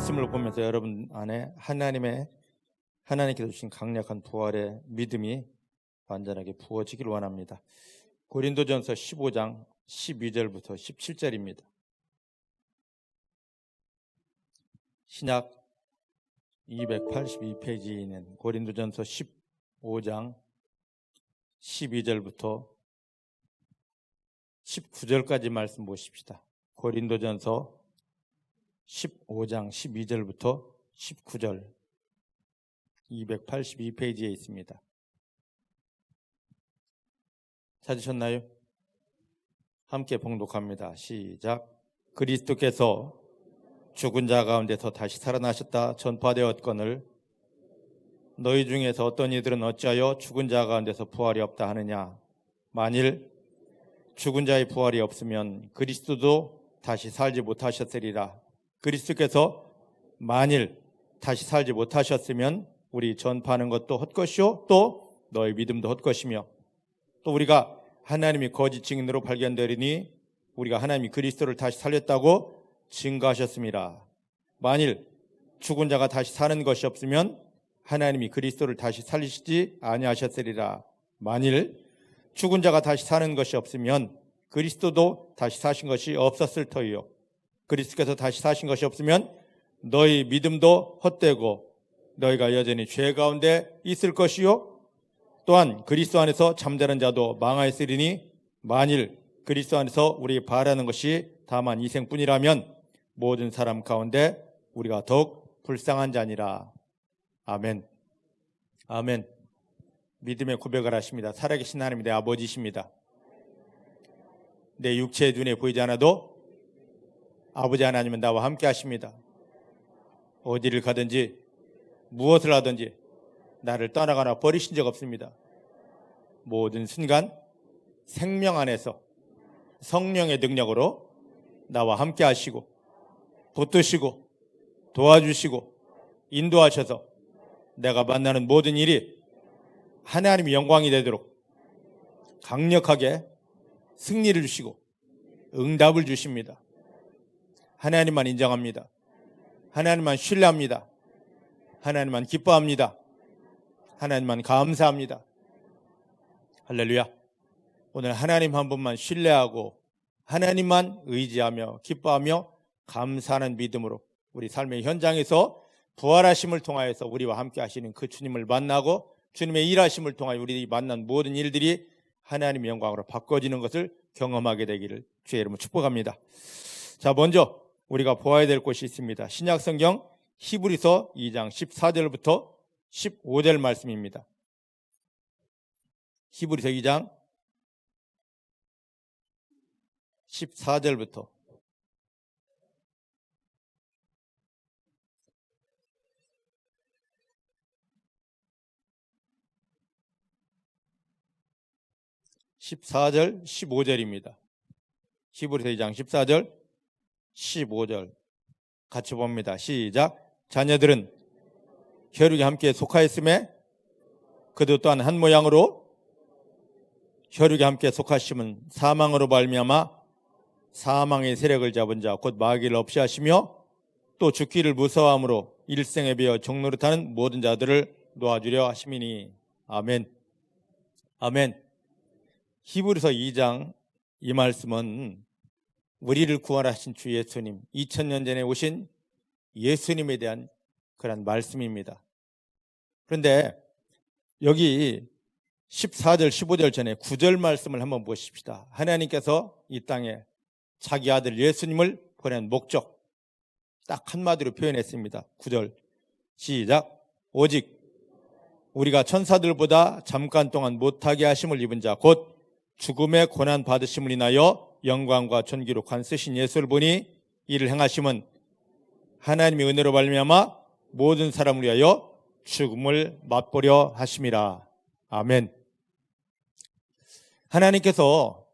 말씀을 보면서 여러분 안에 하나님께서 주신 강력한 부활의 믿음이 완전하게 부어지길 원합니다. 고린도전서 15장 12절부터 17절입니다. 신약 282페이지에 있는 고린도전서 15장 12절부터 19절까지 말씀 보십시다. 고린도전서 15장 12절부터 19절 282페이지에 있습니다. 찾으셨나요? 함께 봉독합니다. 시작. 그리스도께서 죽은 자 가운데서 다시 살아나셨다 전파되었거늘 너희 중에서 어떤 이들은 어찌하여 죽은 자 가운데서 부활이 없다 하느냐. 만일 죽은 자의 부활이 없으면 그리스도도 다시 살지 못하셨으리라. 그리스도께서 만일 다시 살지 못하셨으면 우리 전파하는 것도 헛것이요 또 너희 믿음도 헛것이며 또 우리가 하나님이 거짓 증인으로 발견되리니 우리가 하나님이 그리스도를 다시 살렸다고 증거하셨습니다. 만일 죽은 자가 다시 사는 것이 없으면 하나님이 그리스도를 다시 살리시지 아니하셨으리라. 만일 죽은 자가 다시 사는 것이 없으면 그리스도도 다시 사신 것이 없었을 터이요. 그리스도께서 다시 사신 것이 없으면 너희 믿음도 헛되고 너희가 여전히 죄 가운데 있을 것이요. 또한 그리스도 안에서 잠자는 자도 망하였으리니 만일 그리스도 안에서 우리 바라는 것이 다만 이생뿐이라면 모든 사람 가운데 우리가 더욱 불쌍한 자니라. 아멘. 아멘. 믿음의 고백을 하십니다. 살아계신 하나님 내 아버지십니다. 내 육체의 눈에 보이지 않아도 아버지 하나님은 나와 함께 하십니다. 어디를 가든지 무엇을 하든지 나를 떠나거나 버리신 적 없습니다. 모든 순간 생명 안에서 성령의 능력으로 나와 함께 하시고 붙드시고 도와주시고 인도하셔서 내가 만나는 모든 일이 하나님의 영광이 되도록 강력하게 승리를 주시고 응답을 주십니다. 하나님만 인정합니다. 하나님만 신뢰합니다. 하나님만 기뻐합니다. 하나님만 감사합니다. 할렐루야. 오늘 하나님 한 분만 신뢰하고 하나님만 의지하며 기뻐하며 감사하는 믿음으로 우리 삶의 현장에서 부활하심을 통하여서 우리와 함께 하시는 그 주님을 만나고 주님의 일하심을 통하여 우리 만난 모든 일들이 하나님의 영광으로 바꿔지는 것을 경험하게 되기를 주의 이름으로 축복합니다. 자, 먼저 우리가 보아야 될 곳이 있습니다. 신약성경 히브리서 2장 14절부터 15절 말씀입니다. 히브리서 2장 14절부터 14절 15절입니다. 히브리서 2장 14절 15절 같이 봅니다. 시작. 자녀들은 혈육에 함께 속하였음에 그도 또한 한 모양으로 혈육에 함께 속하심은 사망으로 말미암아 사망의 세력을 잡은 자 곧 마귀를 없이 하시며 또 죽기를 무서워함으로 일생에 비어 종노릇하는 모든 자들을 놓아주려 하심이니. 아멘. 아멘. 히브리서 2장 이 말씀은 우리를 구원하신 주 예수님, 2000년 전에 오신 예수님에 대한 그런 말씀입니다. 그런데 여기 14절, 15절 전에 9절 말씀을 한번 보십시다. 하나님께서 이 땅에 자기 아들 예수님을 보낸 목적 딱 한마디로 표현했습니다. 9절 시작. 오직 우리가 천사들보다 잠깐 동안 못하게 하심을 입은 자 곧 죽음의 고난 받으심을 인하여 영광과 존귀로 관 쓰신 예수를 보니 이를 행하심은 하나님의 은혜로 말미암아 모든 사람을 위하여 죽음을 맛보려 하심이라. 아멘. 하나님께서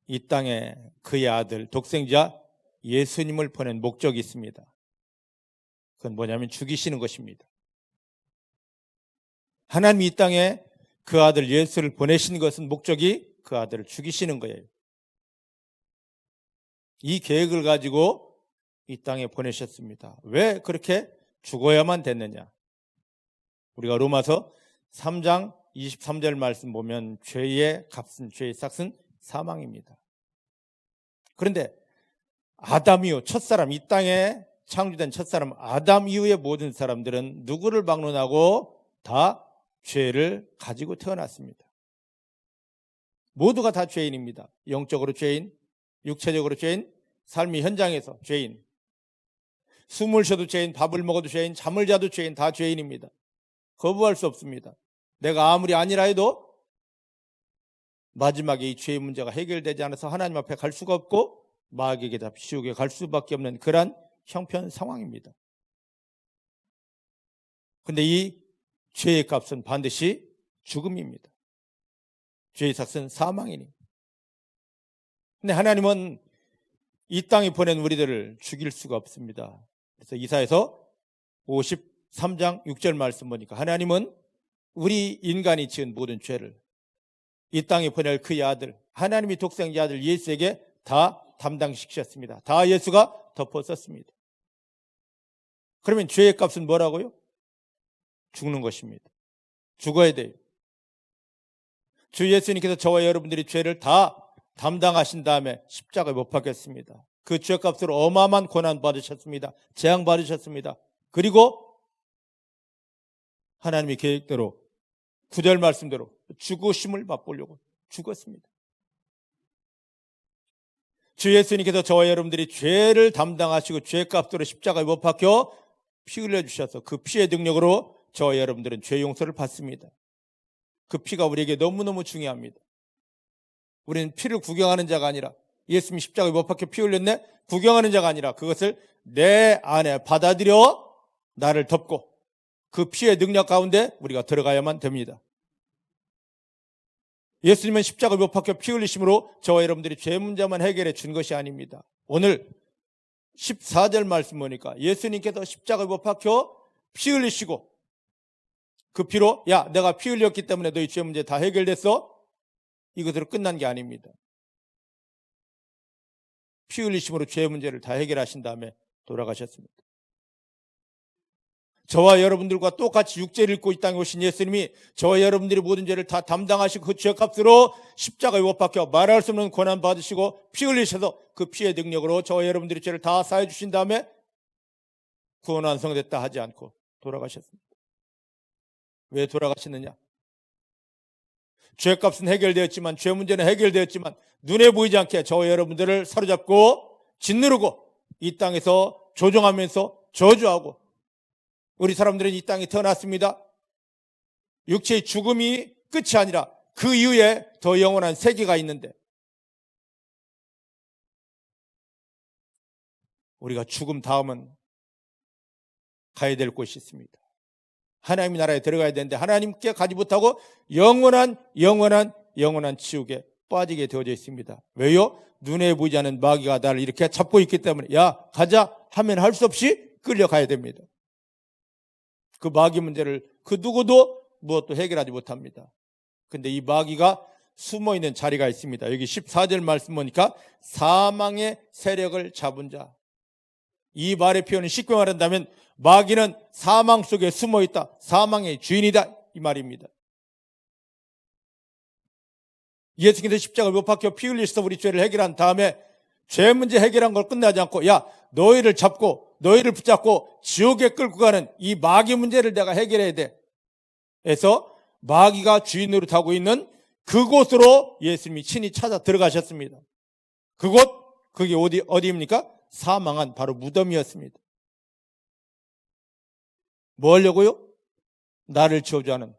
이 땅에 그의 아들 독생자 예수님을 보낸 목적이 있습니다. 그건 뭐냐면 죽이시는 것입니다. 하나님이 이 땅에 그 아들 예수를 보내신 것은 목적이 그 아들을 죽이시는 거예요. 이 계획을 가지고 이 땅에 보내셨습니다. 왜 그렇게 죽어야만 됐느냐? 우리가 로마서 3장 23절 말씀 보면 죄의 값은, 죄의 삭은 사망입니다. 그런데 아담 이후 첫사람, 이 땅에 창조된 첫사람 아담 이후의 모든 사람들은 누구를 막론하고 다 죄를 가지고 태어났습니다. 모두가 다 죄인입니다. 영적으로 죄인, 육체적으로 죄인, 삶의 현장에서 죄인. 숨을 쉬어도 죄인, 밥을 먹어도 죄인, 잠을 자도 죄인, 다 죄인입니다. 거부할 수 없습니다. 내가 아무리 아니라 해도 마지막에 이 죄의 문제가 해결되지 않아서 하나님 앞에 갈 수가 없고 마귀에게 다 지옥에 갈 수밖에 없는 그런 형편 상황입니다. 그런데 이 죄의 값은 반드시 죽음입니다. 죄의 삭은 사망이니. 근데 하나님은 이 땅에 보낸 우리들을 죽일 수가 없습니다. 그래서 이사야서 53장 6절 말씀 보니까 하나님은 우리 인간이 지은 모든 죄를 이 땅에 보낼 그의 아들, 하나님이 독생자 아들 예수에게 다 담당시키셨습니다. 다 예수가 덮었었습니다. 그러면 죄의 값은 뭐라고요? 죽는 것입니다. 죽어야 돼요. 주 예수님께서 저와 여러분들이 죄를 다 담당하신 다음에 십자가에 못 박혔습니다. 그 죄값으로 어마어마한 고난 받으셨습니다. 재앙 받으셨습니다. 그리고 하나님의 계획대로 9절 말씀대로 죽으심을 맛보려고 죽었습니다. 주 예수님께서 저와 여러분들이 죄를 담당하시고 죄값으로 십자가에 못 박혀 피 흘려주셔서 그 피의 능력으로 저와 여러분들은 죄 용서를 받습니다. 그 피가 우리에게 너무너무 중요합니다. 우리는 피를 구경하는 자가 아니라, 예수님이 십자가에 못 박혀 피 흘렸네? 구경하는 자가 아니라 그것을 내 안에 받아들여 나를 덮고 그 피의 능력 가운데 우리가 들어가야만 됩니다. 예수님은 십자가에 못 박혀 피 흘리심으로 저와 여러분들이 죄 문제만 해결해 준 것이 아닙니다. 오늘 14절 말씀 보니까 예수님께서 십자가에 못 박혀 피 흘리시고 그 피로 야 내가 피 흘렸기 때문에 너희 죄 문제 다 해결됐어? 이것으로 끝난 게 아닙니다. 피 흘리심으로 죄 문제를 다 해결하신 다음에 돌아가셨습니다. 저와 여러분들과 똑같이 육체를 입고 이 땅에 오신 예수님이 저와 여러분들이 모든 죄를 다 담당하시고 그 죄값으로 십자가에 못 박혀 말할 수 없는 고난 받으시고 피 흘리셔서 그 피의 능력으로 저와 여러분들이 죄를 다 사해 주신 다음에 구원 완성됐다 하지 않고 돌아가셨습니다. 왜 돌아가셨느냐? 죄값은 해결되었지만, 죄 문제는 해결되었지만 눈에 보이지 않게 저와 여러분들을 사로잡고 짓누르고 이 땅에서 조종하면서 저주하고, 우리 사람들은 이 땅에 태어났습니다. 육체의 죽음이 끝이 아니라 그 이후에 더 영원한 세계가 있는데, 우리가 죽음 다음은 가야 될 곳이 있습니다. 하나님의 나라에 들어가야 되는데 하나님께 가지 못하고 영원한 지옥에 빠지게 되어져 있습니다. 왜요? 눈에 보이지 않는 마귀가 나를 이렇게 잡고 있기 때문에 야 가자 하면 할 수 없이 끌려가야 됩니다. 그 마귀 문제를 그 누구도 무엇도 해결하지 못합니다. 근데 이 마귀가 숨어있는 자리가 있습니다. 여기 14절 말씀 보니까 사망의 세력을 잡은 자. 이 말의 표현은 쉽게 말한다면 마귀는 사망 속에 숨어있다. 사망의 주인이다. 이 말입니다. 예수께서 십자가에 못 박혀 피 흘리셔서 우리 죄를 해결한 다음에 죄 문제 해결한 걸 끝나지 않고 야 너희를 잡고 너희를 붙잡고 지옥에 끌고 가는 이 마귀 문제를 내가 해결해야 돼. 그래서 마귀가 주인 노릇하고 있는 그곳으로 예수님이 친히 찾아 들어가셨습니다. 그게 어디입니까? 사망한 바로 무덤이었습니다. 뭐 하려고요? 나를 저주하는,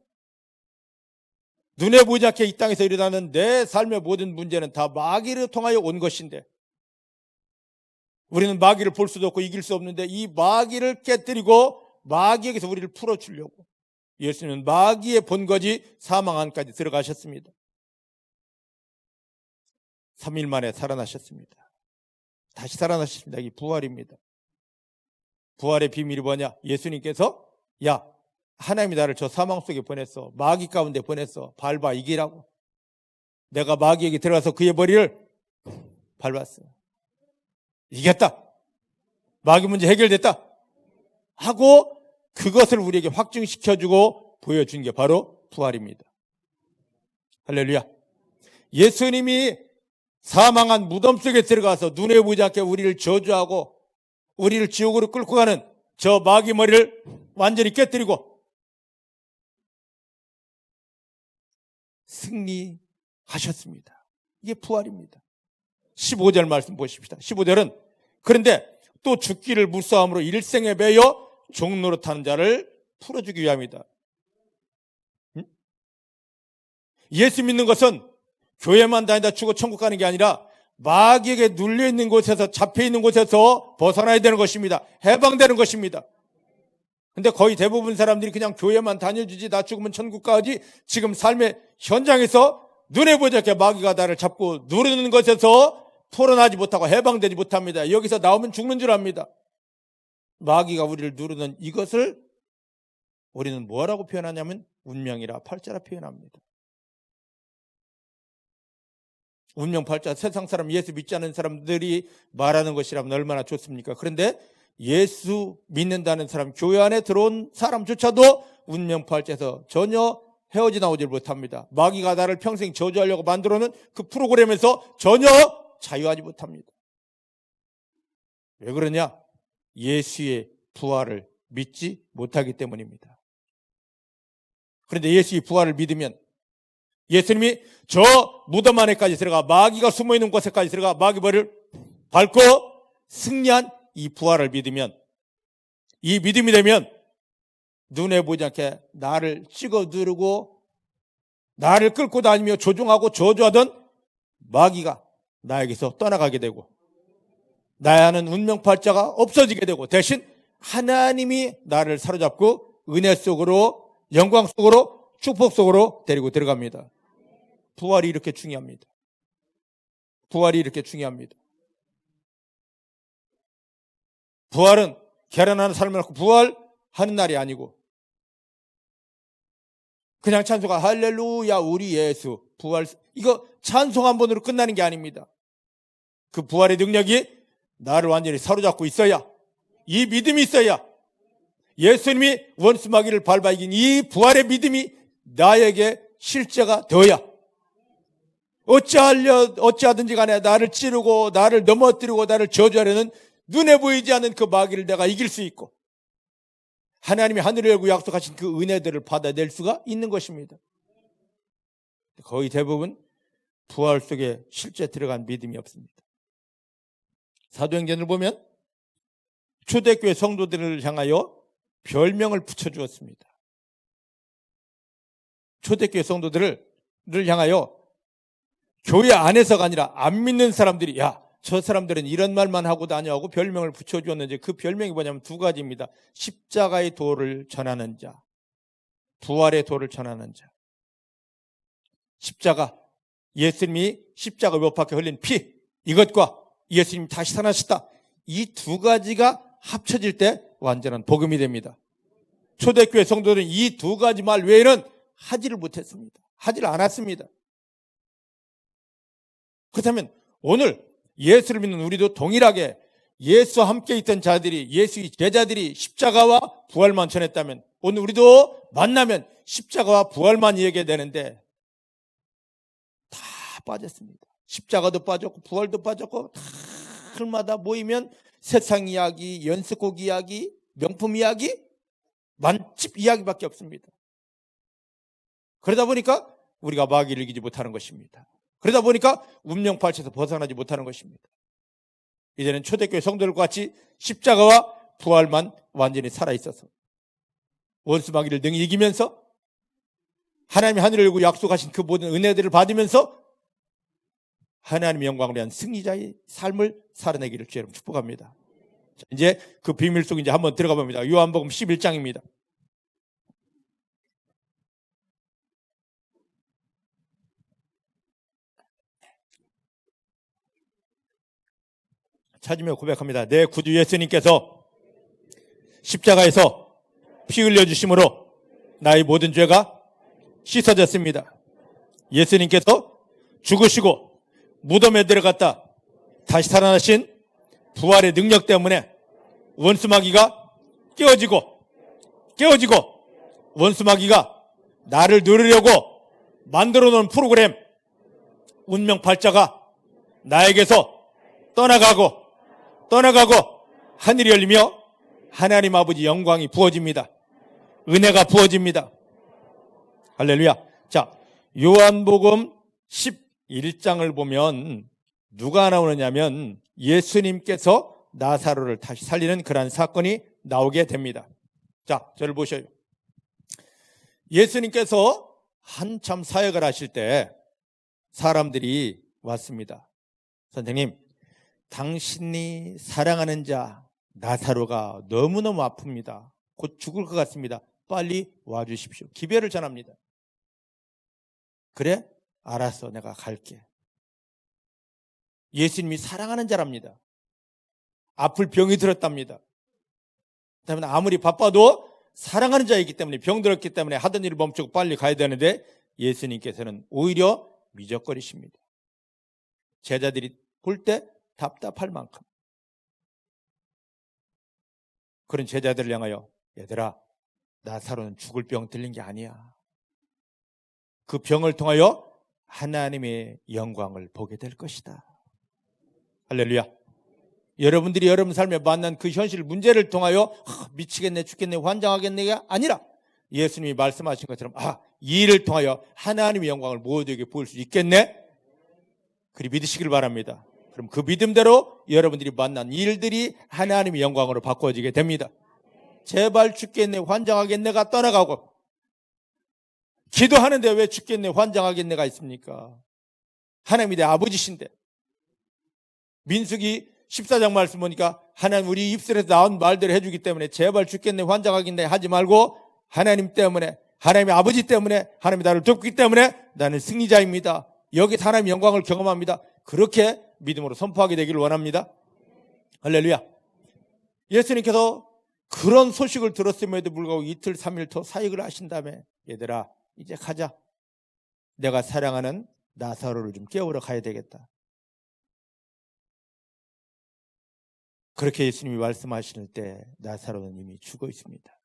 눈에 보이지 않게 이 땅에서 일어나는 내 삶의 모든 문제는 다 마귀를 통하여 온 것인데, 우리는 마귀를 볼 수도 없고 이길 수 없는데 이 마귀를 깨뜨리고 마귀에게서 우리를 풀어주려고 예수님은 마귀의 본거지 사망 안까지 들어가셨습니다. 3일 만에 살아나셨습니다. 다시 살아나셨습니다. 이 부활입니다. 부활의 비밀이 뭐냐? 예수님께서 야 하나님이 나를 저 사망 속에 보냈어. 마귀 가운데 보냈어. 밟아 이기라고. 내가 마귀에게 들어가서 그의 머리를 밟았어요. 이겼다. 마귀 문제 해결됐다 하고 그것을 우리에게 확증시켜주고 보여준 게 바로 부활입니다. 할렐루야. 예수님이 사망한 무덤 속에 들어가서 눈에 보이지 않게 우리를 저주하고 우리를 지옥으로 끌고 가는 저 마귀 머리를 완전히 깨뜨리고 승리하셨습니다. 이게 부활입니다. 15절 말씀 보십시다. 15절은 그런데 또 죽기를 무사함으로 일생에 매여 종노릇하는 자를 풀어주기 위함이다. 예수 믿는 것은 교회만 다니다 죽어 천국 가는 게 아니라 마귀에게 눌려있는 곳에서 잡혀있는 곳에서 벗어나야 되는 것입니다. 해방되는 것입니다. 근데 거의 대부분 사람들이 그냥 교회만 다녀주지 나 죽으면 천국 가지 지금 삶의 현장에서 눈에 보이지 않게 마귀가 나를 잡고 누르는 것에서 풀어나지 못하고 해방되지 못합니다. 여기서 나오면 죽는 줄 압니다. 마귀가 우리를 누르는 이것을 우리는 뭐라고 표현하냐면 운명이라 팔자라 표현합니다. 운명 팔자, 세상 사람 예수 믿지 않는 사람들이 말하는 것이라면 얼마나 좋습니까? 그런데 예수 믿는다는 사람, 교회 안에 들어온 사람조차도 운명 팔자에서 전혀 헤어지 나오질 못합니다. 마귀가 나를 평생 저주하려고 만들어놓은 그 프로그램에서 전혀 자유하지 못합니다. 왜 그러냐? 예수의 부활을 믿지 못하기 때문입니다. 그런데 예수의 부활을 믿으면 예수님이 저 무덤 안에까지 들어가 마귀가 숨어있는 곳에까지 들어가 마귀 머리를 밟고 승리한 이 부활을 믿으면, 이 믿음이 되면 눈에 보이지 않게 나를 찍어 누르고 나를 끌고 다니며 조종하고 저주하던 마귀가 나에게서 떠나가게 되고 나야 하는 운명팔자가 없어지게 되고 대신 하나님이 나를 사로잡고 은혜 속으로, 영광 속으로, 축복 속으로 데리고 들어갑니다. 부활이 이렇게 중요합니다. 부활이 이렇게 중요합니다. 부활은 계란하는 삶을 갖고 부활하는 날이 아니고 그냥 찬송가 할렐루야 우리 예수 부활, 이거 찬송 한 번으로 끝나는 게 아닙니다. 그 부활의 능력이 나를 완전히 사로잡고 있어야, 이 믿음이 있어야, 예수님이 원수 마귀를 밟아 이긴 이 부활의 믿음이 나에게 실제가 되어야, 어찌하든지 간에 나를 찌르고 나를 넘어뜨리고 나를 저주하려는 눈에 보이지 않는 그 마귀를 내가 이길 수 있고 하나님이 하늘을 열고 약속하신 그 은혜들을 받아낼 수가 있는 것입니다. 거의 대부분 부활 속에 실제 들어간 믿음이 없습니다. 사도행전을 보면 초대교회 성도들을 향하여 별명을 붙여주었습니다. 초대교회 성도들을 향하여 교회 안에서가 아니라 안 믿는 사람들이 야, 저 사람들은 이런 말만 하고 다녀하고 별명을 붙여주었는지 그 별명이 뭐냐면 두 가지입니다. 십자가의 도를 전하는 자, 부활의 도를 전하는 자. 십자가, 예수님이 십자가 못 박혀 흘린 피, 이것과 예수님이 다시 살아나셨다. 이 두 가지가 합쳐질 때 완전한 복음이 됩니다. 초대교회 성도들은 이 두 가지 말 외에는 하지를 못했습니다. 하지를 않았습니다. 그렇다면 오늘 예수를 믿는 우리도 동일하게 예수와 함께 있던 자들이, 예수의 제자들이 십자가와 부활만 전했다면 오늘 우리도 만나면 십자가와 부활만 얘기해야 되는데 다 빠졌습니다. 십자가도 빠졌고 부활도 빠졌고 다마다 모이면 세상 이야기, 연습곡 이야기, 명품 이야기, 만집 이야기밖에 없습니다. 그러다 보니까 우리가 마귀를 이기지 못하는 것입니다. 그러다 보니까 운명팔자에서 벗어나지 못하는 것입니다. 이제는 초대교회 성도들과 같이 십자가와 부활만 완전히 살아있어서 원수 마귀를 능히 이기면서 하나님이 하늘을 열고 약속하신 그 모든 은혜들을 받으면서 하나님의 영광을 위한 승리자의 삶을 살아내기를 주여 축복합니다. 자, 이제 그 비밀 속 이제 한번 들어가 봅니다. 요한복음 11장입니다. 찾으며 고백합니다. 내 구주 예수님께서 십자가에서 피 흘려주심으로 나의 모든 죄가 씻어졌습니다. 예수님께서 죽으시고 무덤에 들어갔다 다시 살아나신 부활의 능력 때문에 원수마귀가 깨어지고 원수마귀가 나를 누르려고 만들어 놓은 프로그램, 운명 팔자가 나에게서 떠나가고 하늘이 열리며 하나님 아버지 영광이 부어집니다. 은혜가 부어집니다. 할렐루야. 자, 요한복음 11장을 보면 누가 나오느냐면 예수님께서 나사로를 다시 살리는 그러한 사건이 나오게 됩니다. 자, 저를 보셔요. 예수님께서 한참 사역을 하실 때 사람들이 왔습니다. 선생님, 당신이 사랑하는 자 나사로가 너무너무 아픕니다. 곧 죽을 것 같습니다. 빨리 와주십시오. 기별을 전합니다. 그래? 알았어. 내가 갈게. 예수님이 사랑하는 자랍니다. 아플 병이 들었답니다. 그다음에 아무리 바빠도 사랑하는 자이기 때문에, 병들었기 때문에 하던 일을 멈추고 빨리 가야 되는데 예수님께서는 오히려 미적거리십니다. 제자들이 볼 때 답답할 만큼. 그런 제자들을 향하여, 얘들아, 나사로는 죽을 병 들린 게 아니야. 그 병을 통하여 하나님의 영광을 보게 될 것이다. 할렐루야. 여러분들이 여러분 삶에 만난 그 현실 문제를 통하여 미치겠네, 죽겠네, 환장하겠네가 아니라 예수님이 말씀하신 것처럼 이 일을 통하여 하나님의 영광을 모두에게 보일 수 있겠네. 그리 믿으시길 바랍니다. 그럼 그 믿음대로 여러분들이 만난 일들이 하나님의 영광으로 바꿔지게 됩니다. 제발 죽겠네, 환장하겠네가 떠나가고, 기도하는데 왜 죽겠네, 환장하겠네가 있습니까? 하나님이 내 아버지신데. 민수기 14장 말씀 보니까 하나님 우리 입술에서 나온 말대로 해주기 때문에 제발 죽겠네, 환장하겠네 하지 말고 하나님 때문에, 하나님의 아버지 때문에, 하나님이 나를 돕기 때문에 나는 승리자입니다. 여기서 하나님의 영광을 경험합니다. 그렇게 믿음으로 선포하게 되기를 원합니다. 할렐루야. 예수님께서 그런 소식을 들었음에도 불구하고 이틀, 3일 더 사역을 하신 다음에 얘들아, 이제 가자. 내가 사랑하는 나사로를 좀 깨우러 가야 되겠다. 그렇게 예수님이 말씀하실 때 나사로는 이미 죽어 있습니다.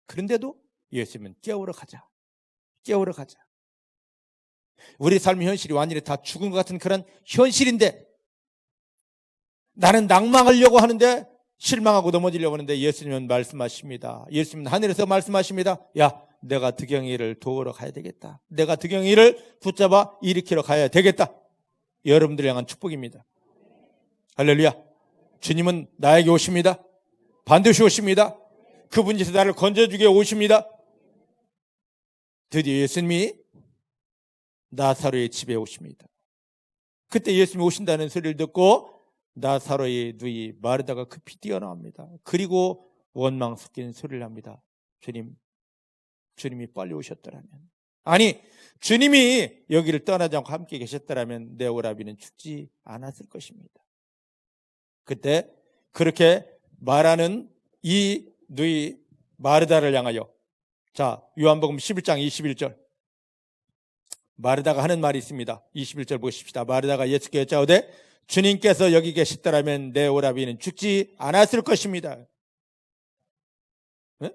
그런데도 예수님은 깨우러 가자. 깨우러 가자. 우리 삶의 현실이 완전히 다 죽은 것 같은 그런 현실인데 나는 낭망하려고 하는데 실망하고 넘어지려고 하는데 예수님은 말씀하십니다. 예수님은 하늘에서 말씀하십니다. 야, 내가 득영이를 도우러 가야 되겠다. 내가 득영이를 붙잡아 일으키러 가야 되겠다. 여러분들을 향한 축복입니다. 할렐루야. 주님은 나에게 오십니다. 반드시 오십니다. 그분께서 나를 건져주게 오십니다. 드디어 예수님이 나사로의 집에 오십니다. 그때 예수님이 오신다는 소리를 듣고 나사로의 누이 마르다가 급히 뛰어나옵니다. 그리고 원망 섞인 소리를 합니다. 주님이 빨리 오셨더라면, 아니 주님이 여기를 떠나지 않고 함께 계셨더라면 내 오라비는 죽지 않았을 것입니다. 그때 그렇게 말하는 이 누이 마르다를 향하여, 자, 요한복음 11장 21절 마르다가 하는 말이 있습니다. 21절 보십시다. 마르다가 예수께 여짜오되 주님께서 여기 계시더라면 내 오라비는 죽지 않았을 것입니다. 네?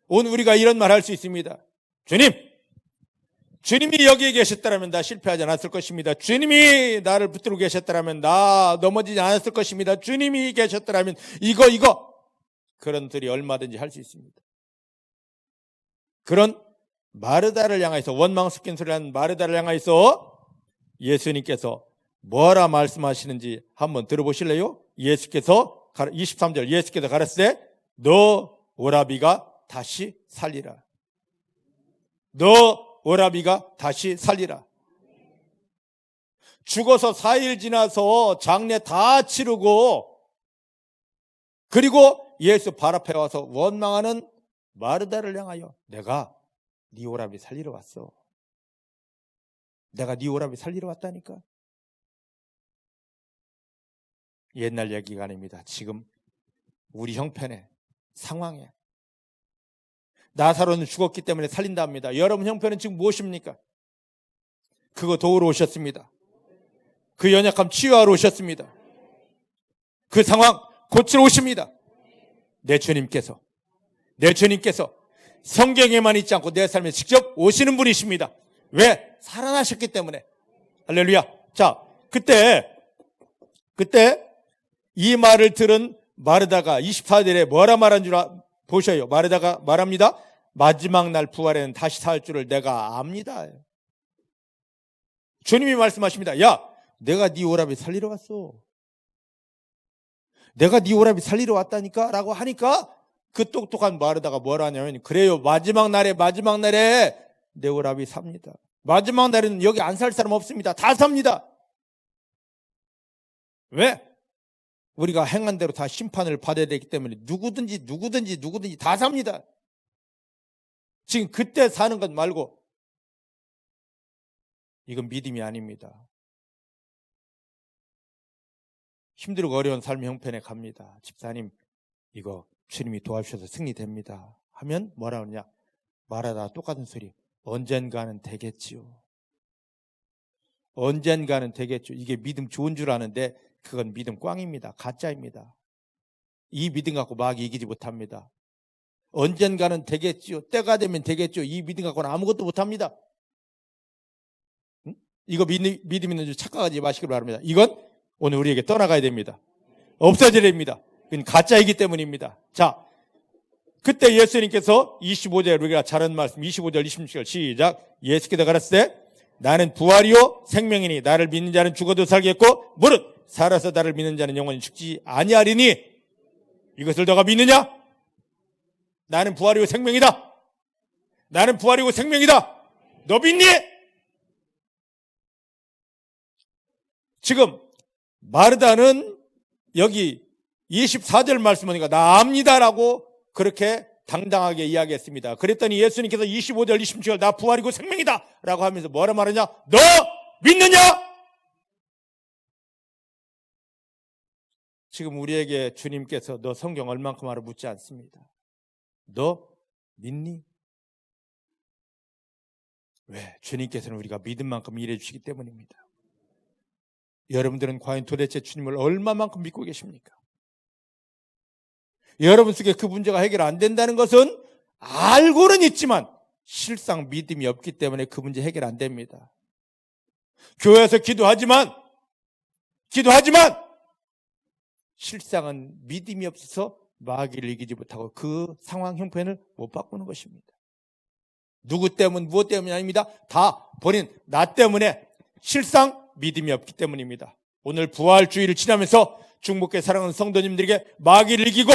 오늘 우리가 이런 말 할 수 있습니다. 주님이 여기에 계셨더라면 나 실패하지 않았을 것입니다. 주님이 나를 붙들고 계셨더라면 나 넘어지지 않았을 것입니다. 주님이 계셨더라면 이거 그런 소리 얼마든지 할 수 있습니다. 그런 마르다를 향해서, 원망 섞인 소리를 하는 마르다를 향해서 예수님께서 뭐라 말씀하시는지 한번 들어보실래요? 예수께서 23절 예수께서 가라사대 너 오라비가 다시 살리라. 너 오라비가 다시 살리라. 죽어서 4일 지나서 장례 다 치르고 그리고 예수 발 앞에 와서 원망하는 마르다를 향하여 내가 네 오라비 살리러 왔어. 내가 네 오라비 살리러 왔다니까. 옛날 얘기가 아닙니다. 지금 우리 형편의 상황에 나사로는 죽었기 때문에 살린다 합니다. 여러분 형편은 지금 무엇입니까? 그거 도우러 오셨습니다. 그 연약함 치유하러 오셨습니다. 그 상황 고치러 오십니다. 내 주님께서 성경에만 있지 않고 내 삶에 직접 오시는 분이십니다. 왜? 살아나셨기 때문에. 할렐루야. 자, 그때 이 말을 들은 마르다가 24절에 뭐라 말한 줄 보셔요. 마르다가 말합니다. 마지막 날 부활에는 다시 살 줄을 내가 압니다. 주님이 말씀하십니다. 야, 내가 네 오라비 살리러 왔어. 내가 네 오라비 살리러 왔다니까? 라고 하니까 그 똑똑한 마르다가 뭐라 하냐면, 그래요, 마지막 날에 내 오라비 삽니다. 마지막 날에는 여기 안 살 사람 없습니다. 다 삽니다. 왜? 우리가 행한 대로 다 심판을 받아야 되기 때문에 누구든지 다 삽니다. 지금 그때 사는 것 말고 이건 믿음이 아닙니다. 힘들고 어려운 삶의 형편에 갑니다. 집사님, 이거 주님이 도와주셔서 승리됩니다 하면 뭐라 그러냐? 말하다 똑같은 소리. 언젠가는 되겠지요. 언젠가는 되겠죠. 이게 믿음 좋은 줄 아는데 그건 믿음 꽝입니다. 가짜입니다. 이 믿음 갖고 마귀 이기지 못합니다. 언젠가는 되겠지요. 때가 되면 되겠죠. 이 믿음 갖고는 아무것도 못합니다. 이거 믿음 있는 줄 착각하지 마시길 바랍니다. 이건 오늘 우리에게 떠나가야 됩니다. 없어져야 됩니다. 이건 가짜이기 때문입니다. 자, 그때 예수님께서 25절, 우리가 잘 아는 말씀 25절 26절 시작. 예수께서 가라사대 나는 부활이요 생명이니 나를 믿는 자는 죽어도 살겠고 무릇 살아서 나를 믿는 자는 영원히 죽지 아니하리니 이것을 너가 믿느냐? 나는 부활이고 생명이다. 나는 부활이고 생명이다. 너 믿니? 지금 마르다는 여기 24절 말씀하니까 나 압니다라고 그렇게 당당하게 이야기했습니다. 그랬더니 예수님께서 25절 26절 나 부활이고 생명이다 라고 하면서 뭐라 말하냐? 너 믿느냐? 지금 우리에게 주님께서 너 성경 얼만큼 알아 묻지 않습니다. 너 믿니? 왜? 주님께서는 우리가 믿은 만큼 일해 주시기 때문입니다. 여러분들은 과연 도대체 주님을 얼마만큼 믿고 계십니까? 여러분 속에 그 문제가 해결 안 된다는 것은 알고는 있지만 실상 믿음이 없기 때문에 그 문제 해결 안 됩니다. 교회에서 기도하지만 실상은 믿음이 없어서 마귀를 이기지 못하고 그 상황 형편을 못 바꾸는 것입니다. 누구 때문 무엇 때문이 아닙니다. 다 본인 나 때문에 실상 믿음이 없기 때문입니다. 오늘 부활주의를 지나면서 중복교회 사랑하는 성도님들에게 마귀를 이기고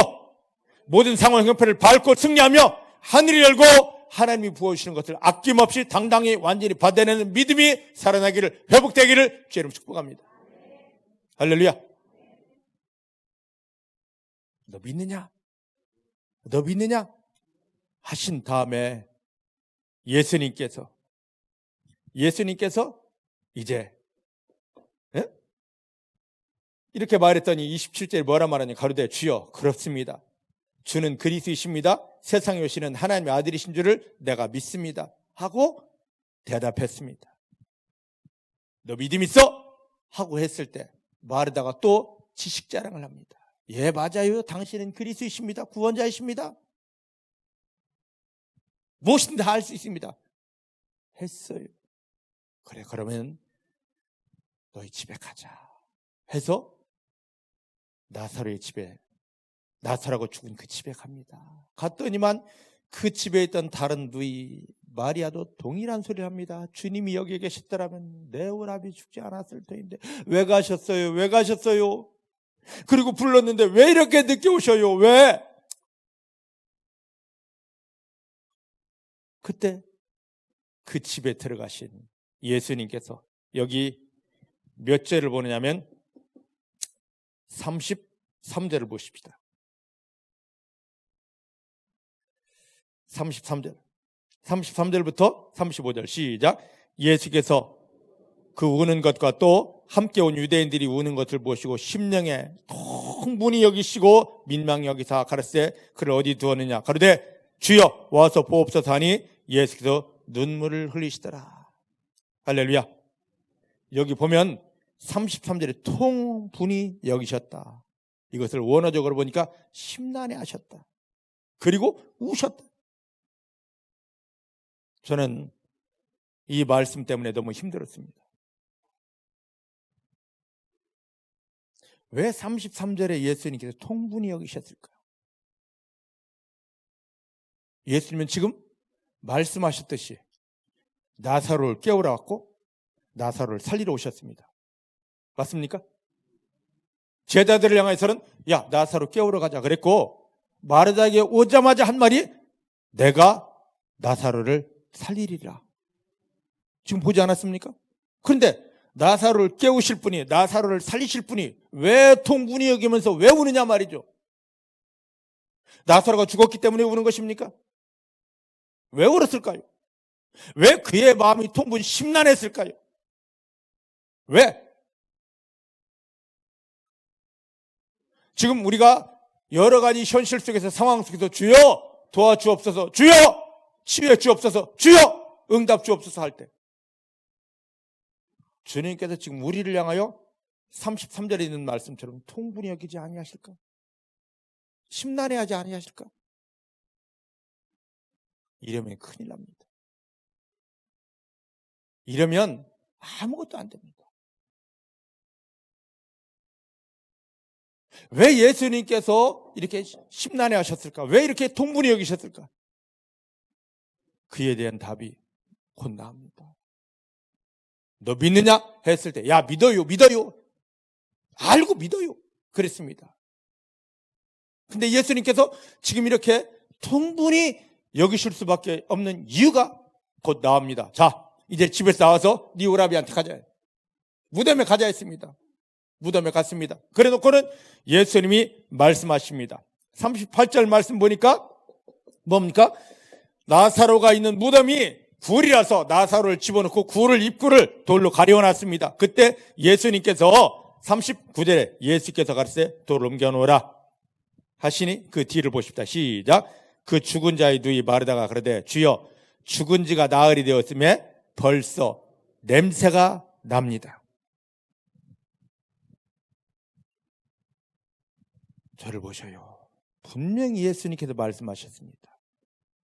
모든 상황 형편을 밟고 승리하며 하늘이 열고 하나님이 부어주시는 것을 아낌없이 당당히 완전히 받아내는 믿음이 살아나기를 회복되기를 주의 이름으로 축복합니다. 할렐루야. 너 믿느냐? 너 믿느냐? 하신 다음에 예수님께서 이제 이렇게 말했더니 27절에 뭐라 말하냐? 가로되 주여 그렇습니다. 주는 그리스도이십니다. 세상에 오시는 하나님의 아들이신 줄을 내가 믿습니다. 하고 대답했습니다. 너 믿음 있어? 하고 했을 때 마르다가 또 지식 자랑을 합니다. 예, 맞아요. 당신은 그리스도이십니다. 구원자이십니다. 무엇이든 다 할 수 있습니다. 했어요. 그래, 그러면 너희 집에 가자 해서 나사로의 집에, 나사로가 죽은 그 집에 갑니다. 갔더니만 그 집에 있던 다른 누이 마리아도 동일한 소리를 합니다. 주님이 여기 계셨더라면 내 오라비 죽지 않았을 텐데 왜 가셨어요? 왜 가셨어요? 그리고 불렀는데 왜 이렇게 늦게 오셔요? 왜? 그때 그 집에 들어가신 예수님께서 여기 몇 절을 보느냐면 33절을 보십시다. 33절부터 35절 시작. 예수께서 그 우는 것과 또 함께 온 유대인들이 우는 것을 보시고 심령에 통분히 여기시고 민망히 여기사 가라사대 그를 어디 두었느냐 가로되 주여 와서 보옵소서 하니 예수께서 눈물을 흘리시더라. 할렐루야. 여기 보면 33절에 통분히 여기셨다. 이것을 원어적으로 보니까 심란해 하셨다. 그리고 우셨다. 저는 이 말씀 때문에 너무 힘들었습니다. 왜 33절에 예수님께서 통분히 여기셨을까요? 예수님은 지금 말씀하셨듯이 나사로를 깨우러 왔고 나사로를 살리러 오셨습니다. 맞습니까? 제자들을 향해서는 야, 나사로 깨우러 가자 그랬고, 마르다에게 오자마자 한 말이 내가 나사로를 살리리라. 지금 보지 않았습니까? 그런데 나사로를 깨우실 분이, 나사로를 살리실 분이 왜 통분히 여기면서 왜 우느냐 말이죠. 나사로가 죽었기 때문에 우는 것입니까? 왜 울었을까요? 왜 그의 마음이 통분히 심란했을까요? 왜? 지금 우리가 여러 가지 현실 속에서, 상황 속에서 주여 도와주옵소서, 주여 치유해 주옵소서, 주여 응답 주옵소서 할 때 주님께서 지금 우리를 향하여 33절에 있는 말씀처럼 통분히 여기지 아니하실까? 심란해하지 아니하실까? 이러면 큰일 납니다. 이러면 아무것도 안 됩니다. 왜 예수님께서 이렇게 심란해 하셨을까? 왜 이렇게 통분히 여기셨을까? 그에 대한 답이 곧 나옵니다. 너 믿느냐? 했을 때, 야, 믿어요. 알고 믿어요. 그랬습니다. 근데 예수님께서 지금 이렇게 통분히 여기실 수밖에 없는 이유가 곧 나옵니다. 자, 이제 집에서 나와서 네 오라비한테 가자. 무덤에 가자 했습니다. 무덤에 갔습니다. 그래 놓고는 예수님이 말씀하십니다. 38절 말씀 보니까 뭡니까? 나사로가 있는 무덤이 굴이라서 나사로를 집어넣고 굴을 입구를 돌로 가려놨습니다. 그때 예수님께서 39절에 예수께서 가르치되 돌을 옮겨놓으라 하시니 그 뒤를 보십시다. 시작. 그 죽은 자의 누이 마르다가 그러되 주여 죽은 지가 나흘이 되었음에 벌써 냄새가 납니다. 저를 보셔요. 분명히 예수님께서 말씀하셨습니다.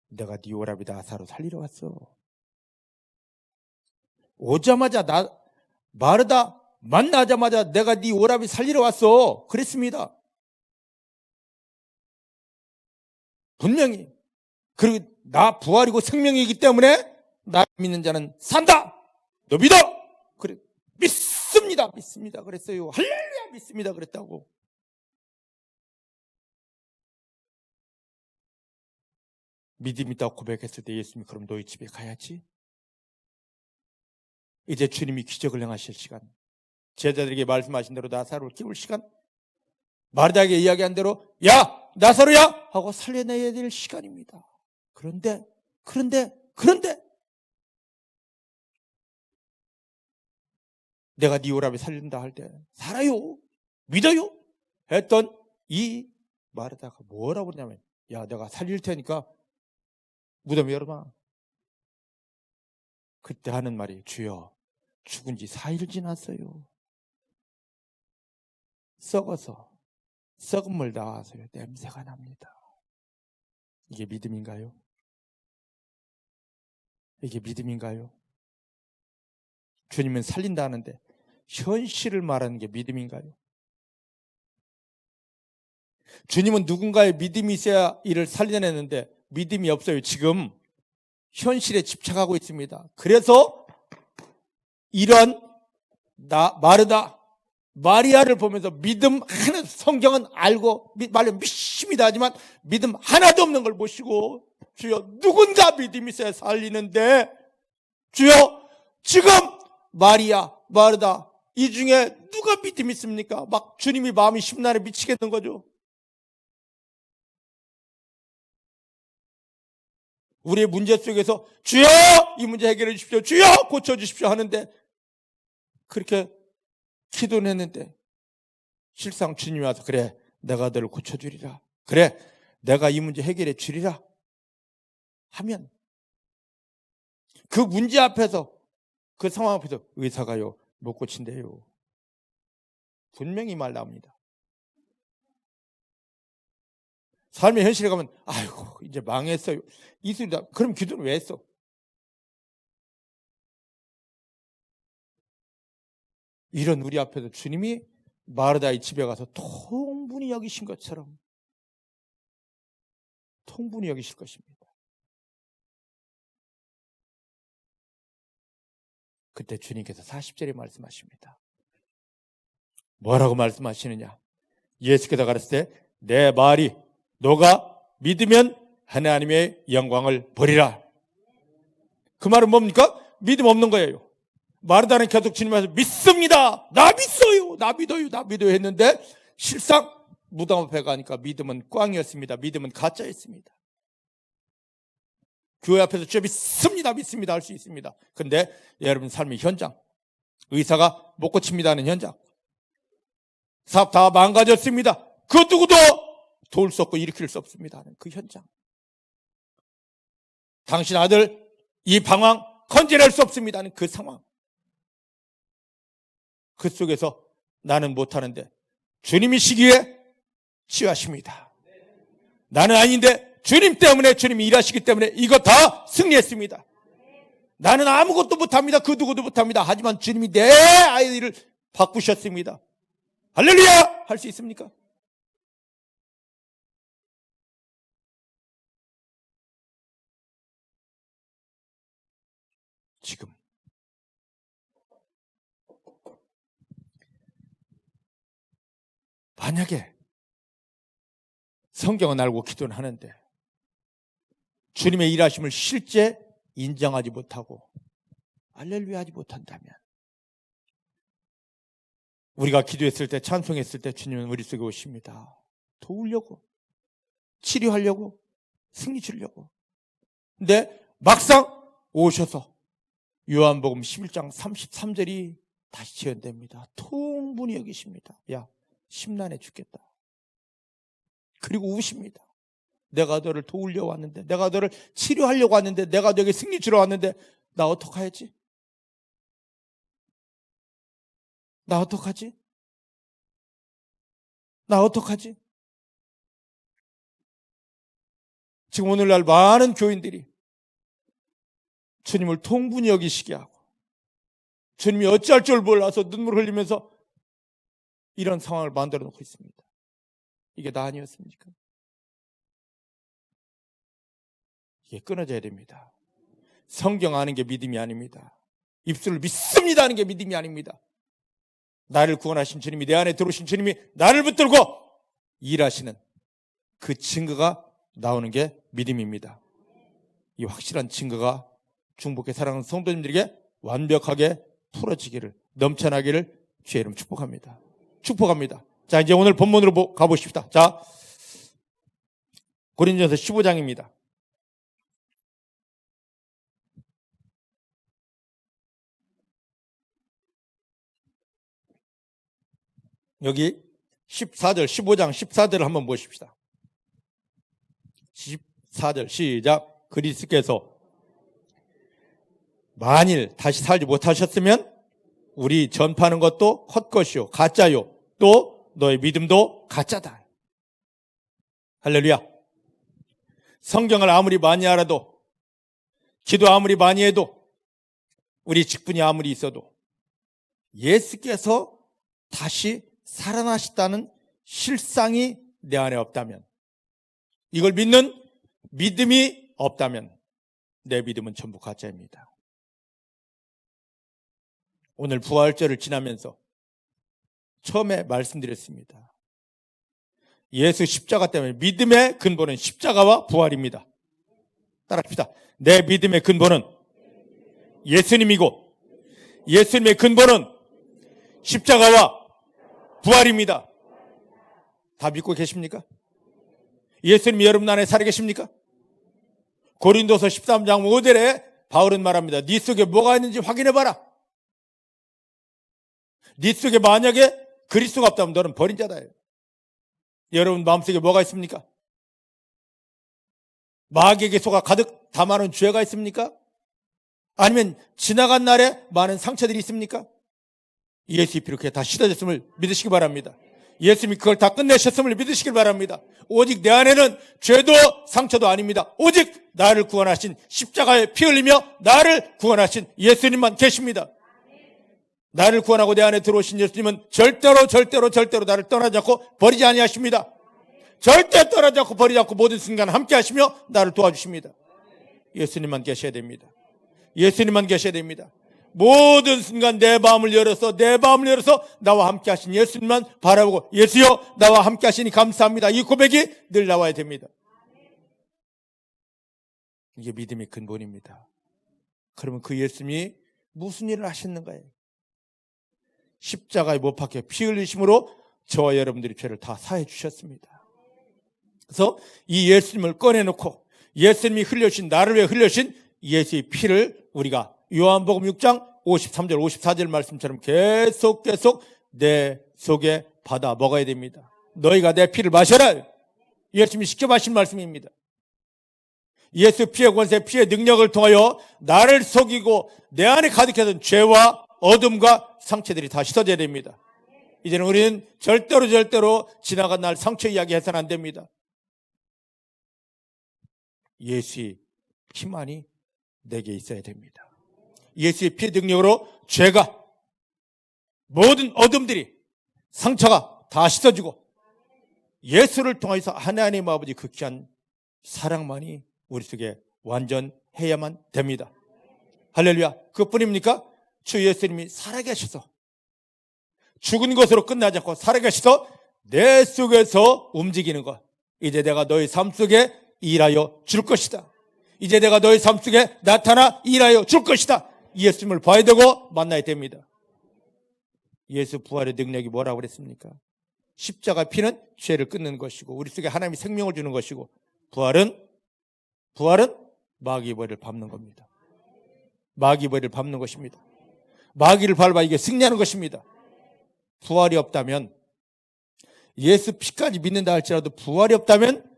내가 네 오라비 나사로 살리러 왔어. 오자마자 마르다 만나자마자 내가 네 오라비 살리러 왔어. 그랬습니다. 분명히. 그리고 나 부활이고 생명이기 때문에 나 믿는 자는 산다. 너 믿어. 그래. 믿습니다. 그랬어요. 할렐루야 믿습니다. 그랬다고. 믿음 있다고 고백했을 때 예수님이 그럼 너희 집에 가야지. 이제 주님이 기적을 행하실 시간, 제자들에게 말씀하신 대로 나사로를 깨울 시간, 마르다에게 이야기한 대로 야 나사로야 하고 살려내야 될 시간입니다. 그런데 내가 네 오라비 살린다 할 때 살아요 믿어요 했던 이 마르다가 뭐라고 그러냐면 야 내가 살릴 테니까 무덤 열어봐. 그때 하는 말이 주여 죽은 지 4일 지났어요. 썩어서 썩은 물 나와서요 냄새가 납니다. 이게 믿음인가요? 이게 믿음인가요? 주님은 살린다 하는데 현실을 말하는 게 믿음인가요? 주님은 누군가의 믿음이 있어야 이를 살려내는데 믿음이 없어요. 지금 현실에 집착하고 있습니다. 그래서 이런 마르다 마리아를 보면서 믿음 하나, 성경은 알고 말로 믿습니다 하지만 믿음 하나도 없는 걸 보시고 주여 누군가 믿음이 있어야 살리는데 주여 지금 마리아 마르다 이 중에 누가 믿음이 있습니까? 막 주님이 마음이 심란해 미치겠는 거죠. 우리의 문제 속에서 주여 이 문제 해결해 주십시오, 주여 고쳐주십시오 하는데 그렇게 기도는 했는데 실상 주님이 와서 그래 내가 너를 고쳐주리라, 그래 내가 이 문제 해결해 주리라 하면 그 문제 앞에서 그 상황 앞에서 의사가요 못 고친대요. 분명히 말 나옵니다. 삶의 현실에 가면 아이고 이제 망했어요. 이 소리다. 그럼 기도는 왜 했어? 이런 우리 앞에서 주님이 마르다의 집에 가서 통분히 여기신 것처럼 통분히 여기실 것입니다. 그때 주님께서 40절에 말씀하십니다. 뭐라고 말씀하시느냐? 예수께서 가르치되 내 말이 너가 믿으면 하나님의 영광을 보리라. 그 말은 뭡니까? 믿음 없는 거예요. 마르다는 계속 주님께서 믿습니다. 나 믿어요. 나 믿어요. 나 믿어요 했는데 실상 무덤 앞에 가니까 믿음은 꽝이었습니다. 믿음은 가짜였습니다. 교회 앞에서 진짜 믿습니다. 믿습니다 할 수 있습니다. 근데 여러분 삶의 현장, 의사가 못 고칩니다 하는 현장, 사업 다 망가졌습니다. 그 누구도 도울 수 없고 일으킬 수 없습니다 하는 그 현장, 당신 아들 이 방황 건져낼 수 없습니다 하는 그 상황, 그 속에서 나는 못하는데 주님이시기에 치유하십니다. 나는 아닌데 주님 때문에, 주님이 일하시기 때문에 이거 다 승리했습니다. 나는 아무것도 못합니다. 그 누구도 못합니다. 하지만 주님이 내 아이를 바꾸셨습니다. 할렐루야! 할 수 있습니까? 지금 만약에 성경은 알고 기도는 하는데 주님의 일하심을 실제 인정하지 못하고 할렐루야 하지 못한다면, 우리가 기도했을 때, 찬송했을 때 주님은 우리 속에 오십니다. 도우려고, 치료하려고, 승리 주려고. 근데 막상 오셔서 요한복음 11장 33절이 다시 지연됩니다. 통분히 여기십니다. 야, 심란해 죽겠다. 그리고 우십니다. 내가 너를 도우려고 왔는데, 내가 너를 치료하려고 왔는데, 내가 너에게 승리 주러 왔는데 나 어떡하지? 나 어떡하지? 나 어떡하지? 지금 오늘날 많은 교인들이 주님을 통분히 여기시게 하고 주님이 어찌할 줄 몰라서 눈물 흘리면서 이런 상황을 만들어 놓고 있습니다. 이게 다 아니었습니까? 이게 끊어져야 됩니다. 성경 아는 게 믿음이 아닙니다. 입술을 믿습니다 하는 게 믿음이 아닙니다. 나를 구원하신 주님이, 내 안에 들어오신 주님이 나를 붙들고 일하시는 그 증거가 나오는 게 믿음입니다. 이 확실한 증거가 중복해 사랑하는 성도님들에게 완벽하게 풀어지기를, 넘쳐나기를 주의 이름 축복합니다. 축복합니다. 자, 이제 오늘 본문으로 가보십시다. 자, 고린도전서 15장입니다. 여기 14절, 15장 14절을 한번 보십시다. 14절 시작. 그리스도께서 만일 다시 살지 못하셨으면 우리 전파하는 것도 헛것이요 가짜요, 또 너의 믿음도 가짜다. 할렐루야. 성경을 아무리 많이 알아도, 기도 아무리 많이 해도, 우리 직분이 아무리 있어도 예수께서 다시 살아나셨다는 실상이 내 안에 없다면, 이걸 믿는 믿음이 없다면 내 믿음은 전부 가짜입니다. 오늘 부활절을 지나면서 처음에 말씀드렸습니다. 예수 십자가 때문에 믿음의 근본은 십자가와 부활입니다. 따라합시다. 내 믿음의 근본은 예수님이고 예수님의 근본은 십자가와 부활입니다. 다 믿고 계십니까? 예수님이 여러분 안에 살아계십니까? 고린도서 13장 5절에 바울은 말합니다. 네 속에 뭐가 있는지 확인해봐라. 네 속에 만약에 그리스도가 없다면 너는 버린 자다. 여러분 마음속에 뭐가 있습니까? 마귀에게 속아 가득 담아놓은 죄가 있습니까? 아니면 지나간 날에 많은 상처들이 있습니까? 예수의 피로 그게 다 씻어졌음을 믿으시기 바랍니다. 예수님이 그걸 다 끝내셨음을 믿으시길 바랍니다. 오직 내 안에는 죄도 상처도 아닙니다. 오직 나를 구원하신, 십자가에 피 흘리며 나를 구원하신 예수님만 계십니다. 나를 구원하고 내 안에 들어오신 예수님은 절대로 나를 떠나지 않고 버리지 아니하십니다. 절대 떠나지 않고 버리지 않고 모든 순간 함께 하시며 나를 도와주십니다. 예수님만 계셔야 됩니다. 예수님만 계셔야 됩니다. 모든 순간 내 마음을 열어서 나와 함께 하신 예수님만 바라보고, 예수여 나와 함께 하시니 감사합니다, 이 고백이 늘 나와야 됩니다. 이게 믿음의 근본입니다. 그러면 그 예수님이 무슨 일을 하셨는가요? 십자가에 못 박혀 피 흘리심으로 저와 여러분들의 죄를 다 사해 주셨습니다. 그래서 이 예수님을 꺼내놓고 예수님이 흘려신, 나를 위해 흘려신 예수의 피를 우리가 요한복음 6장 53절 54절 말씀처럼 계속 내 속에 받아 먹어야 됩니다. 너희가 내 피를 마셔라. 예수님이 시켜 마신 말씀입니다. 예수 피의 권세, 피의 능력을 통하여 나를 속이고 내 안에 가득했던 죄와 어둠과 상처들이 다 씻어져야 됩니다. 이제는 우리는 절대로 지나간 날 상처 이야기 해서는 안 됩니다. 예수의 피만이 내게 있어야 됩니다. 예수의 피의 능력으로 죄가, 모든 어둠들이, 상처가 다 씻어지고 예수를 통해서 하나님 아버지 그 귀한 사랑만이 우리 속에 완전해야만 됩니다. 할렐루야. 그뿐입니까? 주 예수님이 살아계셔서 죽은 것으로 끝나지 않고 살아계셔서 내 속에서 움직이는 것. 이제 내가 너희 삶 속에 일하여 줄 것이다. 이제 내가 너희 삶 속에 나타나 일하여 줄 것이다. 예수님을 봐야 되고 만나야 됩니다. 예수 부활의 능력이 뭐라고 그랬습니까? 십자가 피는 죄를 끊는 것이고 우리 속에 하나님이 생명을 주는 것이고, 부활은 마귀의 머리를 밟는 겁니다. 마귀의 머리를 밟는 것입니다. 마귀를 밟아 이게 승리하는 것입니다. 부활이 없다면, 예수 피까지 믿는다 할지라도 부활이 없다면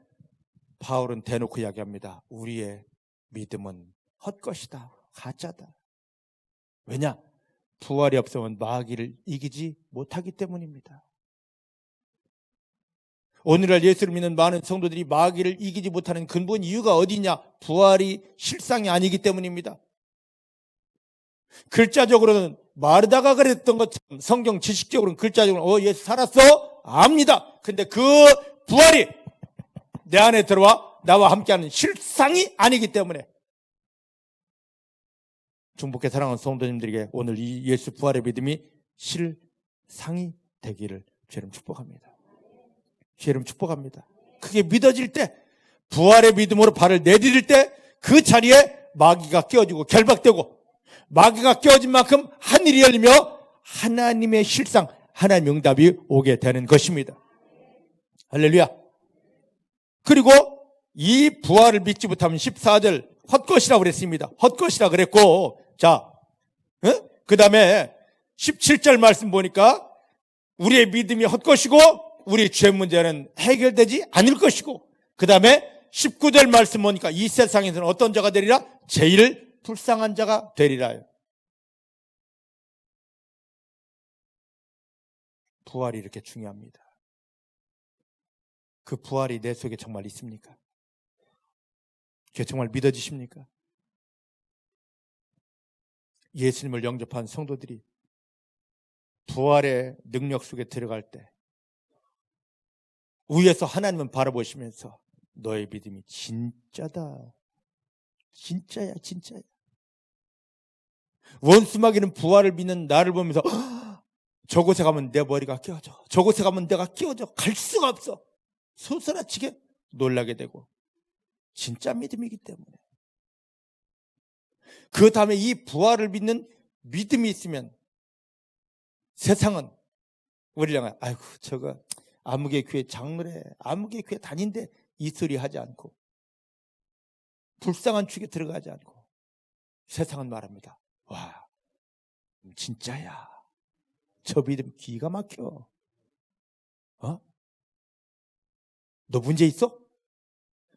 바울은 대놓고 이야기합니다. 우리의 믿음은 헛것이다, 가짜다. 왜냐? 부활이 없으면 마귀를 이기지 못하기 때문입니다. 오늘날 예수를 믿는 많은 성도들이 마귀를 이기지 못하는 근본 이유가 어디냐? 부활이 실상이 아니기 때문입니다. 글자적으로는 마르다가 그랬던 것처럼 성경 지식적으로는 글자적으로는 예수 살았어? 압니다. 근데 그 부활이 내 안에 들어와 나와 함께하는 실상이 아니기 때문에, 중복해 사랑하는 성도님들에게 오늘 이 예수 부활의 믿음이 실상이 되기를 주님 축복합니다. 주님 축복합니다. 그게 믿어질 때, 부활의 믿음으로 발을 내디딜 때 그 자리에 마귀가 끼어지고 결박되고, 마귀가 끼어진 만큼 하늘이 열리며 하나님의 실상, 하나님의 응답이 오게 되는 것입니다. 할렐루야. 그리고 이 부활을 믿지 못하면 14절 헛것이라고 그랬습니다. 헛것이라고 그랬고, 자, 그 다음에 17절 말씀 보니까 우리의 믿음이 헛것이고 우리 죄 문제는 해결되지 않을 것이고, 그 다음에 19절 말씀 보니까 이 세상에서는 어떤 자가 되리라? 제일 불쌍한 자가 되리라요. 부활이 이렇게 중요합니다. 그 부활이 내 속에 정말 있습니까? 그게 정말 믿어지십니까? 예수님을 영접한 성도들이 부활의 능력 속에 들어갈 때 위에서 하나님은 바라보시면서 너의 믿음이 진짜다, 진짜야, 진짜야. 원수마귀는 부활을 믿는 나를 보면서 저곳에 가면 내 머리가 끼어져, 저곳에 가면 내가 끼어져, 갈 수가 없어, 소스라치게 놀라게 되고, 진짜 믿음이기 때문에. 그 다음에 이 부활을 믿는 믿음이 있으면 세상은 우리를 향해 아이고 저거 아무개 교회 장로래, 아무개 교회 다닌데 이 소리 하지 않고 불쌍한 축에 들어가지 않고, 세상은 말합니다. 와, 진짜야, 저 믿음 기가 막혀. 너 문제 있어?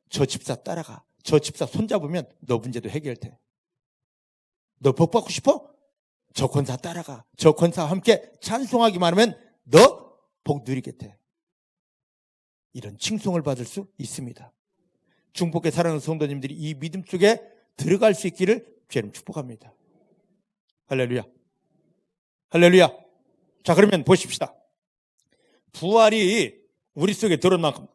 저 집사 따라가. 저 집사 손잡으면 너 문제도 해결돼. 너 복 받고 싶어? 저 권사 따라가. 저 권사와 함께 찬송하기만 하면 너 복 누리겠대. 이런 칭송을 받을 수 있습니다. 중복의 사랑하는 성도님들이 이 믿음 속에 들어갈 수 있기를 주님 축복합니다. 할렐루야. 할렐루야. 자, 그러면 보십시다. 부활이 우리 속에 들어온 만큼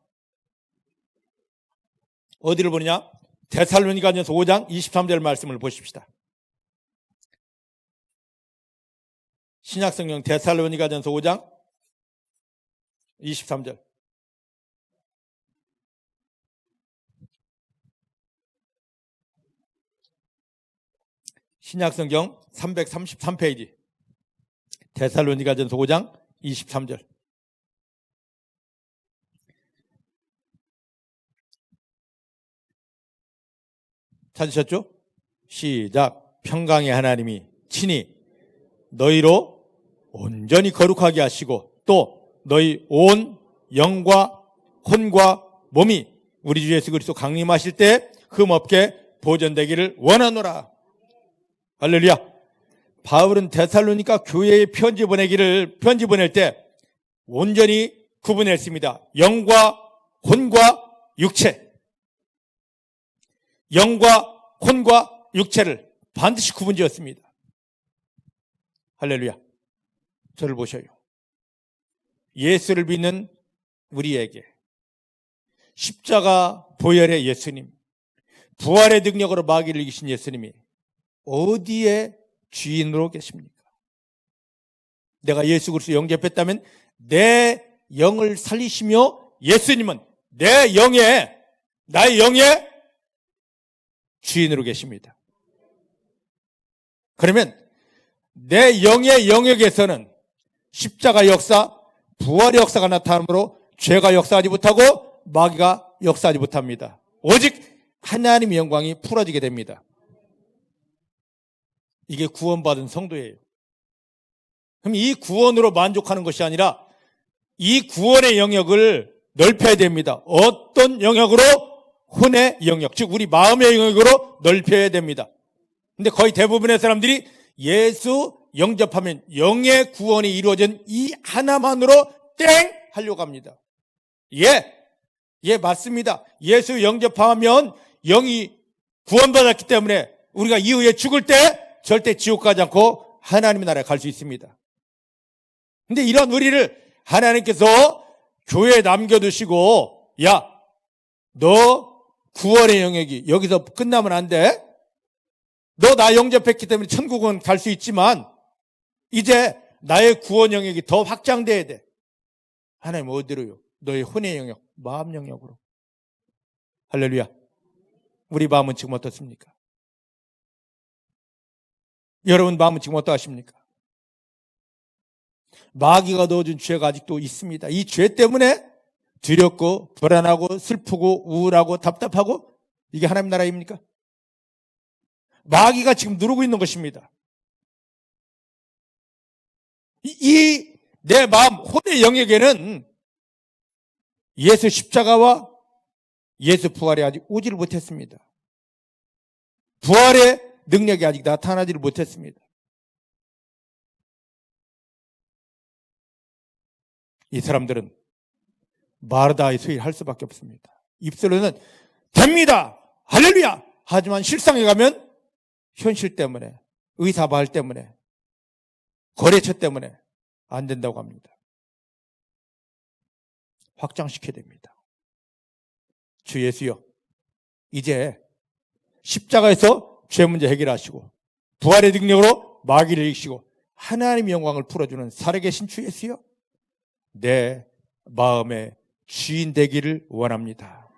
어디를 보느냐? 데살로니가전서 5장 23절 말씀을 보십시다. 신약성경 데살로니가전서 5장 23절. 신약성경 333페이지 데살로니가전서 5장 23절. 찾으셨죠? 시작. 평강의 하나님이 친히 너희로 온전히 거룩하게 하시고 또 너희 온 영과 혼과 몸이 우리 주 예수 그리스도 강림하실 때 흠없게 보존되기를 원하노라. 할렐루야. 바울은 데살로니가 교회에 편지 보낼 때 온전히 구분했습니다. 영과 혼과 육체. 영과 혼과 육체를 반드시 구분지었습니다. 할렐루야. 저를 보셔요. 예수를 믿는 우리에게 십자가 보혈의 예수님, 부활의 능력으로 마귀를 이기신 예수님이 어디에 주인으로 계십니까? 내가 예수 그리스도 영접했다면 내 영을 살리시며 예수님은 나의 영의 주인으로 계십니다. 그러면 내 영의 영역에서는 십자가 역사, 부활의 역사가 나타나므로 죄가 역사하지 못하고 마귀가 역사하지 못합니다. 오직 하나님의 영광이 풀어지게 됩니다. 이게 구원받은 성도예요. 그럼 이 구원으로 만족하는 것이 아니라 이 구원의 영역을 넓혀야 됩니다. 어떤 영역으로? 혼의 영역, 즉 우리 마음의 영역으로 넓혀야 됩니다. 근데 거의 대부분의 사람들이 예수 영접하면 영의 구원이 이루어진 이 하나만으로 땡 하려고 합니다. 예, 맞습니다. 예수 영접하면 영이 구원받았기 때문에 우리가 이후에 죽을 때 절대 지옥 가지 않고 하나님의 나라에 갈 수 있습니다. 근데 이런 우리를 하나님께서 교회에 남겨두시고, 야, 너 구원의 영역이 여기서 끝나면 안 돼. 너 나 영접했기 때문에 천국은 갈 수 있지만 이제 나의 구원 영역이 더 확장돼야 돼. 하나님 어디로요? 너의 혼의 영역, 마음 영역으로. 할렐루야. 우리 마음은 지금 어떻습니까? 여러분 마음은 지금 어떠하십니까? 마귀가 넣어준 죄가 아직도 있습니다. 이 죄 때문에 두렵고 불안하고 슬프고 우울하고 답답하고 이게 하나님 나라입니까? 마귀가 지금 누르고 있는 것입니다. 이 내 마음 혼의 영역에는 예수 십자가와 예수 부활이 아직 오지를 못했습니다. 부활의 능력이 아직 나타나지를 못했습니다. 이 사람들은 마르다의 소리를 할 수밖에 없습니다. 입술로는 됩니다. 할렐루야. 하지만 실상에 가면 현실 때문에, 의사발 때문에, 거래처 때문에 안 된다고 합니다. 확장시켜야 됩니다. 주 예수여, 이제 십자가에서 죄 문제 해결하시고 부활의 능력으로 마귀를 이기시고 하나님의 영광을 풀어주는 살아계신 주 예수여, 내 마음의 주인 되기를 원합니다.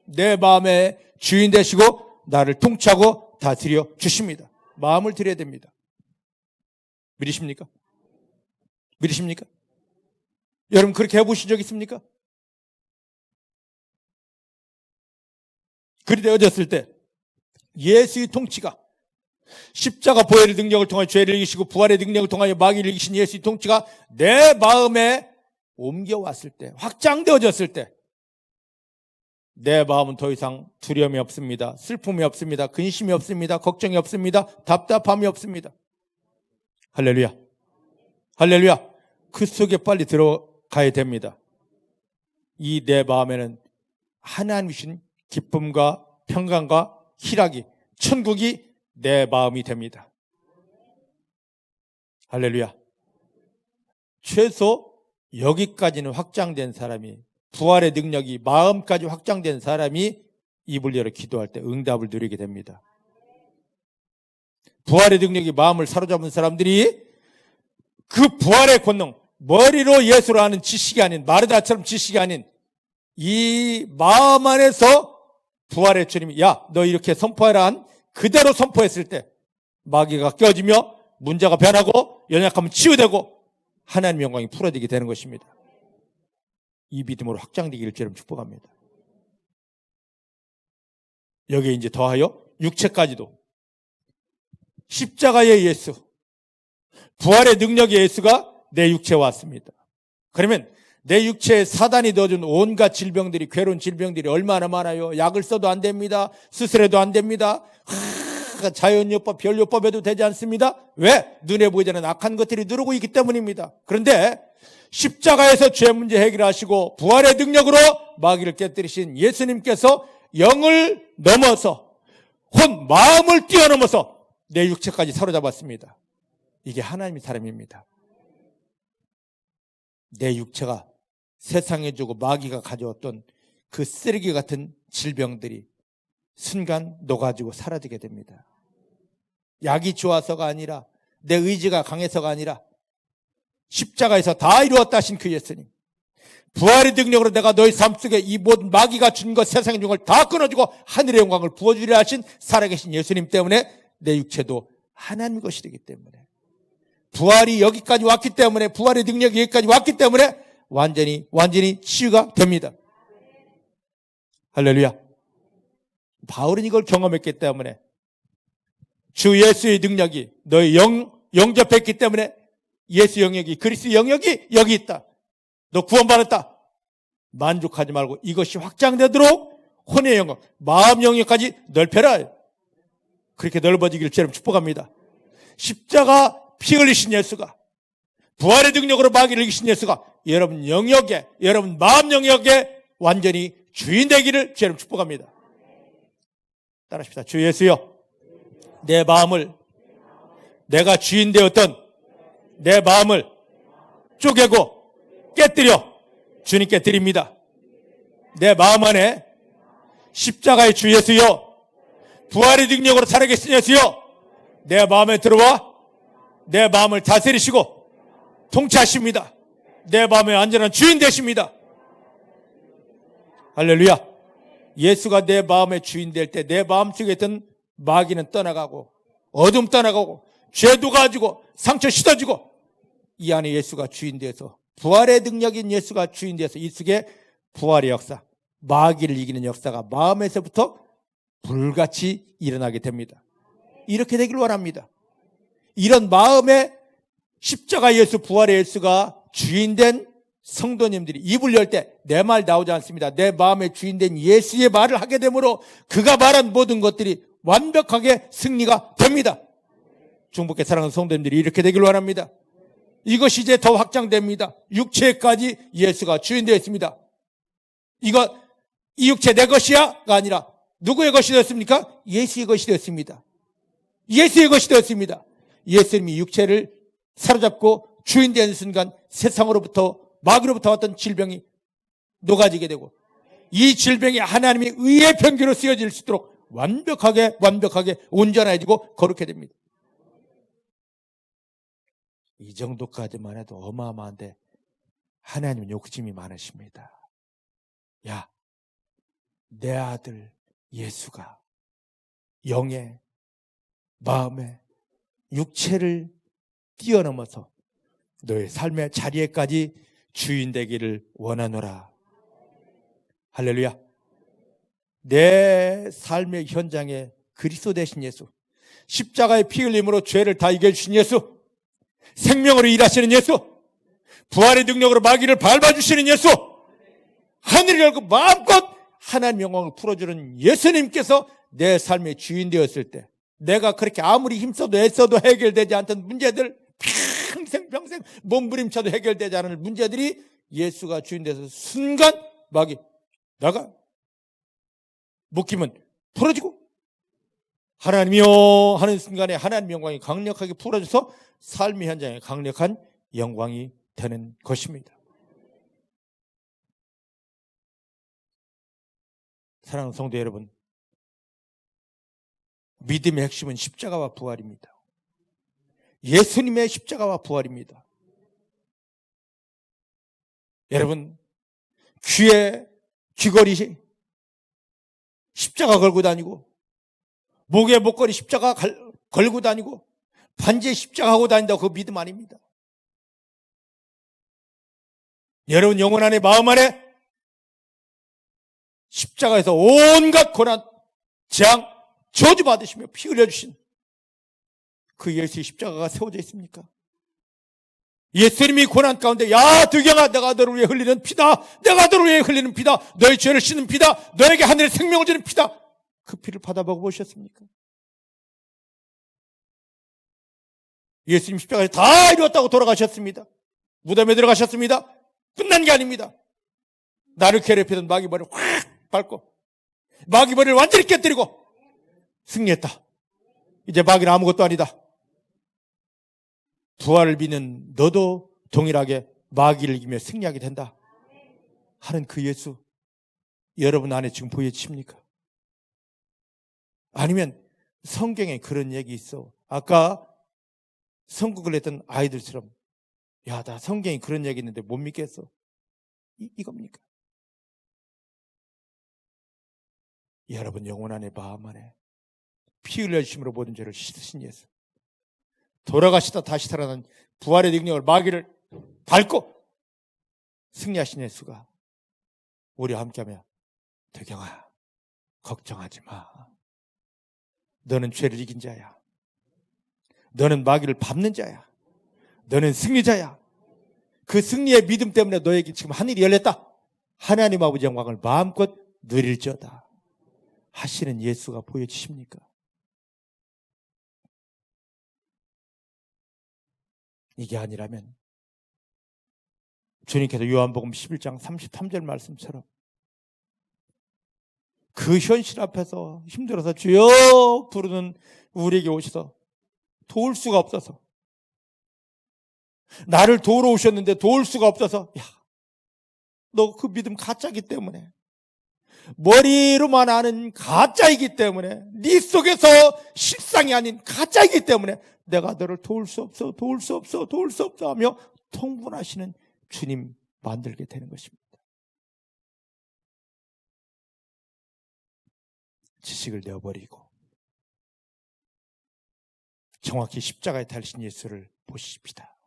내 마음의 주인 되시고 나를 통치하고 다스려 주십니다. 마음을 드려야 됩니다. 믿으십니까? 믿으십니까? 여러분 그렇게 해보신 적 있습니까? 그리되어졌을 때 예수의 통치가, 십자가 보혈의 능력을 통하여 죄를 이기시고 부활의 능력을 통하여 마귀를 이기신 예수의 통치가 내 마음에 옮겨왔을 때, 확장되어졌을 때 내 마음은 더 이상 두려움이 없습니다. 슬픔이 없습니다. 근심이 없습니다. 걱정이 없습니다. 답답함이 없습니다. 할렐루야. 할렐루야. 그 속에 빨리 가야 됩니다. 이 내 마음에는 하나님 주신 기쁨과 평강과 희락이, 천국이 내 마음이 됩니다. 할렐루야. 최소 여기까지는 확장된 사람이, 부활의 능력이 마음까지 확장된 사람이 입을 열어 기도할 때 응답을 누리게 됩니다. 부활의 능력이 마음을 사로잡은 사람들이 그 부활의 권능, 머리로 예수를 아는 지식이 아닌, 마르다처럼 지식이 아닌 이 마음 안에서 부활의 주님이 야, 너 이렇게 선포해라 한 그대로 선포했을 때 마귀가 껴지며 문제가 변하고 연약함은 치유되고 하나님의 영광이 풀어지게 되는 것입니다. 이 믿음으로 확장되기를 주님 축복합니다. 여기에 이제 더하여 육체까지도 십자가의 예수, 부활의 능력의 예수가 내 육체에 왔습니다. 그러면 내 육체에 사단이 넣어준 온갖 질병들이, 괴로운 질병들이 얼마나 많아요. 약을 써도 안 됩니다. 수술해도 안 됩니다. 자연요법, 별요법에도 되지 않습니다. 왜? 눈에 보이지 않는 악한 것들이 누르고 있기 때문입니다. 그런데 십자가에서 죄 문제 해결하시고 부활의 능력으로 마귀를 깨뜨리신 예수님께서 영을 넘어서 혼 마음을 뛰어넘어서 내 육체까지 사로잡았습니다. 이게 하나님의 사람입니다. 내 육체가 세상에 주고 마귀가 가져왔던 그 쓰레기 같은 질병들이 순간 녹아지고 사라지게 됩니다. 약이 좋아서가 아니라, 내 의지가 강해서가 아니라 십자가에서 다 이루었다 하신 그 예수님, 부활의 능력으로 내가 너희 삶 속에 이 모든 마귀가 준 것, 세상에 준 걸 다 끊어주고 하늘의 영광을 부어주려 하신 살아계신 예수님 때문에 내 육체도 하나님 것이 되기 때문에, 부활이 여기까지 왔기 때문에, 부활의 능력이 여기까지 왔기 때문에 완전히 치유가 됩니다. 할렐루야. 바울은 이걸 경험했기 때문에, 주 예수의 능력이 너의 영접했기 때문에 예수 영역이, 그리스도 영역이 여기 있다. 너 구원받았다. 만족하지 말고 이것이 확장되도록 혼의 영역, 마음 영역까지 넓혀라. 그렇게 넓어지기를 주님 축복합니다. 십자가 피 흘리신 예수가, 부활의 능력으로 마귀를 이기신 예수가 여러분 영역에, 여러분 마음 영역에 완전히 주인 되기를 주님 축복합니다. 따라합시다. 주 예수여, 내 마음을, 내가 주인 되었던 내 마음을 쪼개고 깨뜨려 주님께 드립니다. 내 마음 안에 십자가의 주 예수여, 부활의 능력으로 살아계신 예수여, 내 마음에 들어와 내 마음을 다스리시고 통치하십니다. 내 마음의 완전한 주인 되십니다. 할렐루야. 예수가 내 마음의 주인 될 때 내 마음속에 있던 마귀는 떠나가고 어둠 떠나가고 죄도 가지고 상처 씻어지고, 이 안에 예수가 주인 되어서, 부활의 능력인 예수가 주인 되어서 이 속에 부활의 역사, 마귀를 이기는 역사가 마음에서부터 불같이 일어나게 됩니다. 이렇게 되길 원합니다. 이런 마음에 십자가 예수, 부활의 예수가 주인된 성도님들이 입을 열 때 내 말 나오지 않습니다. 내 마음에 주인된 예수의 말을 하게 되므로 그가 말한 모든 것들이 완벽하게 승리가 됩니다. 중복의 사랑하는 성도님들이 이렇게 되길 원합니다. 이것이 이제 더 확장됩니다. 육체까지 예수가 주인 되어 있습니다. 이 육체 내 것이야가 아니라 누구의 것이 되었습니까? 예수의 것이 되었습니다. 예수의 것이 되었습니다. 예수님이 육체를 사로잡고 주인 되는 순간 세상으로부터, 마귀로부터 왔던 질병이 녹아지게 되고, 이 질병이 하나님의 의의 병기로 쓰여질 수 있도록 완벽하게 온전해지고 거룩해 됩니다. 이 정도까지만 해도 어마어마한데 하나님은 욕심이 많으십니다. 야, 내 아들 예수가 영에, 마음에, 육체를 뛰어넘어서 너의 삶의 자리에까지 주인 되기를 원하노라. 할렐루야. 내 삶의 현장에 그리스도 되신 예수, 십자가의 피 흘림으로 죄를 다 이겨주신 예수, 생명으로 일하시는 예수, 부활의 능력으로 마귀를 밟아주시는 예수, 하늘을 열고 마음껏 하나님의 영광을 풀어주는 예수님께서 내 삶의 주인 되었을 때, 내가 그렇게 아무리 힘써도 애써도 해결되지 않던 문제들, 평생 몸부림쳐도 해결되지 않을 문제들이 예수가 주인 돼서 순간 마귀 나가, 묶이면 풀어지고, 하나님이여 하는 순간에 하나님의 영광이 강력하게 풀어져서 삶의 현장에 강력한 영광이 되는 것입니다. 사랑하는 성도 여러분, 믿음의 핵심은 십자가와 부활입니다. 예수님의 십자가와 부활입니다. 여러분, 귀에 귀걸이 십자가 걸고 다니고, 목에 목걸이 십자가 걸고 다니고, 반지에 십자가 하고 다닌다고 그거 믿음 아닙니다. 여러분 영혼 안에 마음 안에 십자가에서 온갖 고난, 재앙, 저주 받으시며 피 흘려주신 그 예수의 십자가가 세워져 있습니까? 예수님이 고난 가운데 야 득영아 내가 너를 위해 흘리는 피다, 내가 너를 위해 흘리는 피다, 너의 죄를 씻는 피다, 너에게 하늘의 생명을 주는 피다, 그 피를 받아보고 보셨습니까? 예수님 십자가에 다 이루었다고 돌아가셨습니다. 무덤에 들어가셨습니다. 끝난 게 아닙니다. 나를 괴롭히던 마귀머리를 확 밟고 마귀머리를 완전히 깨뜨리고 승리했다. 이제 마귀는 아무것도 아니다. 부활을 믿는 너도 동일하게 마귀를 이기며 승리하게 된다 하는 그 예수, 여러분 안에 지금 보여집니까? 아니면 성경에 그런 얘기 있어. 아까 선곡을 했던 아이들처럼 야, 나 성경에 그런 얘기 있는데 못 믿겠어. 이겁니까? 여러분 영혼 안에 마음 안에 피 흘려주심으로 모든 죄를 씻으신 예수, 돌아가시다 다시 살아난 부활의 능력을 마귀를 밟고 승리하신 예수가 우리와 함께하며 덕영아 걱정하지 마. 너는 죄를 이긴 자야. 너는 마귀를 밟는 자야. 너는 승리자야. 그 승리의 믿음 때문에 너에게 지금 하늘이 열렸다. 하나님 아버지 영광을 마음껏 누릴지어다 하시는 예수가 보여지십니까? 이게 아니라면 주님께서 요한복음 11장 33절 말씀처럼 그 현실 앞에서 힘들어서 주여 부르는 우리에게 오셔서 도울 수가 없어서, 나를 도우러 오셨는데 도울 수가 없어서, 야, 너 그 믿음 가짜이기 때문에, 머리로만 아는 가짜이기 때문에, 네 속에서 실상이 아닌 가짜이기 때문에 내가 너를 도울 수 없어, 도울 수 없어, 도울 수 없어 하며 통분하시는 주님 만들게 되는 것입니다. 지식을 내어버리고 정확히 십자가에 달리신 예수를 보십시다.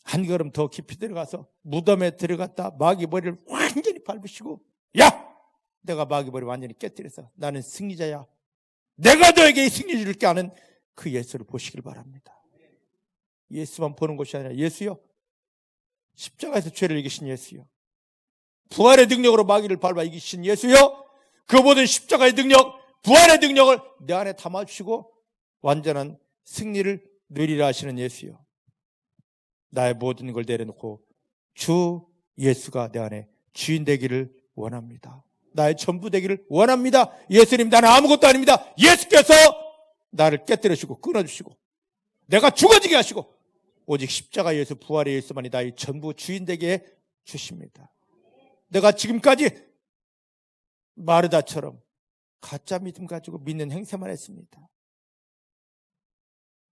한 걸음 더 깊이 들어가서 무덤에 들어갔다 마귀 머리를 완전히 밟으시고, 야! 내가 마귀 머리 완전히 깨뜨려서 나는 승리자야, 내가 너에게 승리 줄게 하는 그 예수를 보시길 바랍니다. 예수만 보는 것이 아니라 예수요, 십자가에서 죄를 이기신 예수요, 부활의 능력으로 마귀를 밟아 이기신 예수요, 그 모든 십자가의 능력, 부활의 능력을 내 안에 담아주시고 완전한 승리를 누리라 하시는 예수요, 나의 모든 걸 내려놓고 주 예수가 내 안에 주인 되기를 원합니다. 나의 전부 되기를 원합니다. 예수님, 나는 아무것도 아닙니다. 예수께서 나를 깨뜨리시고 끊어주시고 내가 죽어지게 하시고 오직 십자가 예수, 부활의 예수만이 나의 전부 주인 되게 해 주십니다. 내가 지금까지 마르다처럼 가짜 믿음 가지고 믿는 행세만 했습니다.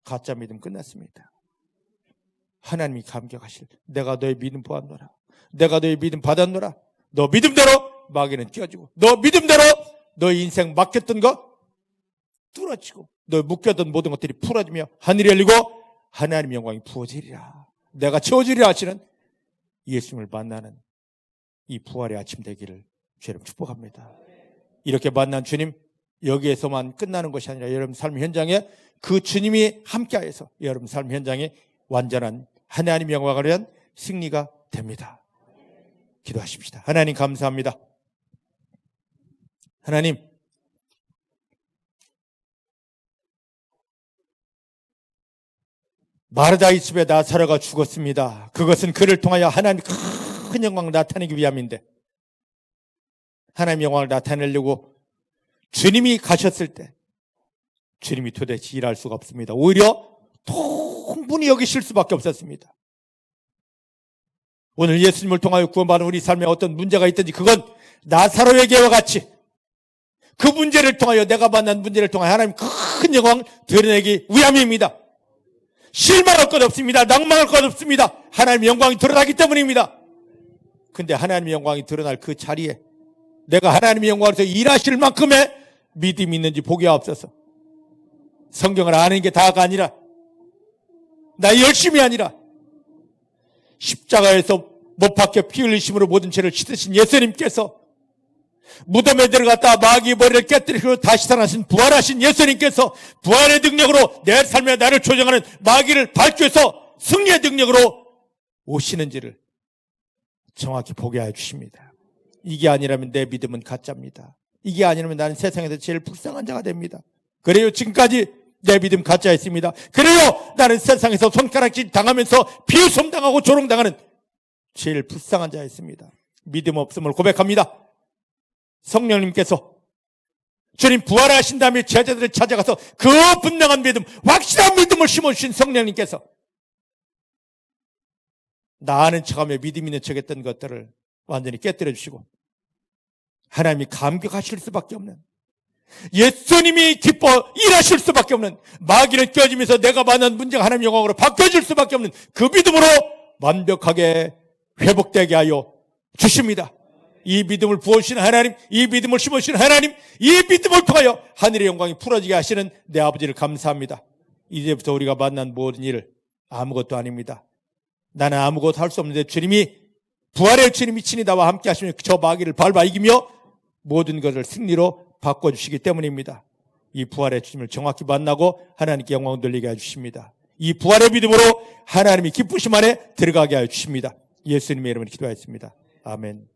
가짜 믿음 끝났습니다. 하나님이 감격하실, 내가 너의 믿음 보았노라, 내가 너의 믿음 받았노라, 너 믿음대로 마귀는 뛰어지고, 너 믿음대로 너의 인생 막혔던 거 뚫어지고, 너 묶였던 모든 것들이 풀어지며 하늘이 열리고 하나님의 영광이 부어지리라, 내가 채워지리라 하시는 예수님을 만나는 이 부활의 아침 되기를 주님 축복합니다. 이렇게 만난 주님, 여기에서만 끝나는 것이 아니라 여러분 삶 현장에 그 주님이 함께하여서 여러분 삶 현장에 완전한 하나님의 영광을 위한 승리가 됩니다. 기도하십시다. 하나님 감사합니다. 하나님, 마르다의 집에 나사로가 죽었습니다. 그것은 그를 통하여 하나님 큰 영광을 나타내기 위함인데, 하나님의 영광을 나타내려고 주님이 가셨을 때 주님이 도대체 일할 수가 없습니다. 오히려 통분히 여기실 수밖에 없었습니다. 오늘 예수님을 통하여 구원받은 우리 삶에 어떤 문제가 있든지 그건 나사로에게와 같이 그 문제를 통하여, 내가 만난 문제를 통하여 하나님 큰 영광 드러내기 위함입니다. 실망할 것 없습니다. 낭망할 것 없습니다. 하나님의 영광이 드러나기 때문입니다. 근데 하나님의 영광이 드러날 그 자리에 내가 하나님의 영광에서 일하실 만큼의 믿음이 있는지 보기 없어서, 성경을 아는 게 다가 아니라, 나 열심이 아니라, 십자가에서 못 박혀 피 흘리심으로 모든 죄를 씻으신 예수님께서, 무덤에 들어갔다 마귀의 머리를 깨뜨리고 다시 살아나신 부활하신 예수님께서 부활의 능력으로 내 삶에 나를 조정하는 마귀를 밟고서 승리의 능력으로 오시는지를 정확히 보게 해 주십니다. 이게 아니라면 내 믿음은 가짜입니다. 이게 아니라면 나는 세상에서 제일 불쌍한 자가 됩니다. 그래요, 지금까지 내 믿음 가짜였습니다. 그래요, 나는 세상에서 손가락질 당하면서 비웃음 당하고 조롱당하는 제일 불쌍한 자였습니다. 믿음 없음을 고백합니다. 성령님께서 주님 부활하신 다음에 제자들을 찾아가서 그 분명한 믿음, 확실한 믿음을 심어주신 성령님께서 나 아는 척하며 믿음 있는 척했던 것들을 완전히 깨뜨려 주시고 하나님이 감격하실 수밖에 없는, 예수님이 기뻐 일하실 수밖에 없는, 마귀는 껴지면서 내가 만난 문제가 하나님의 영광으로 바뀌어질 수밖에 없는 그 믿음으로 완벽하게 회복되게 하여 주십니다. 이 믿음을 부어주시는 하나님, 이 믿음을 심어주시는 하나님, 이 믿음을 통하여 하늘의 영광이 풀어지게 하시는 내 아버지를 감사합니다. 이제부터 우리가 만난 모든 일 아무것도 아닙니다. 나는 아무것도 할 수 없는데 주님이, 부활의 주님이 친히 나와 함께 하시며 저 마귀를 밟아 이기며 모든 것을 승리로 바꿔주시기 때문입니다. 이 부활의 주님을 정확히 만나고 하나님께 영광을 돌리게 해주십니다. 이 부활의 믿음으로 하나님이 기쁘심 안에 들어가게 해주십니다. 예수님의 이름으로 기도하였습니다. 아멘.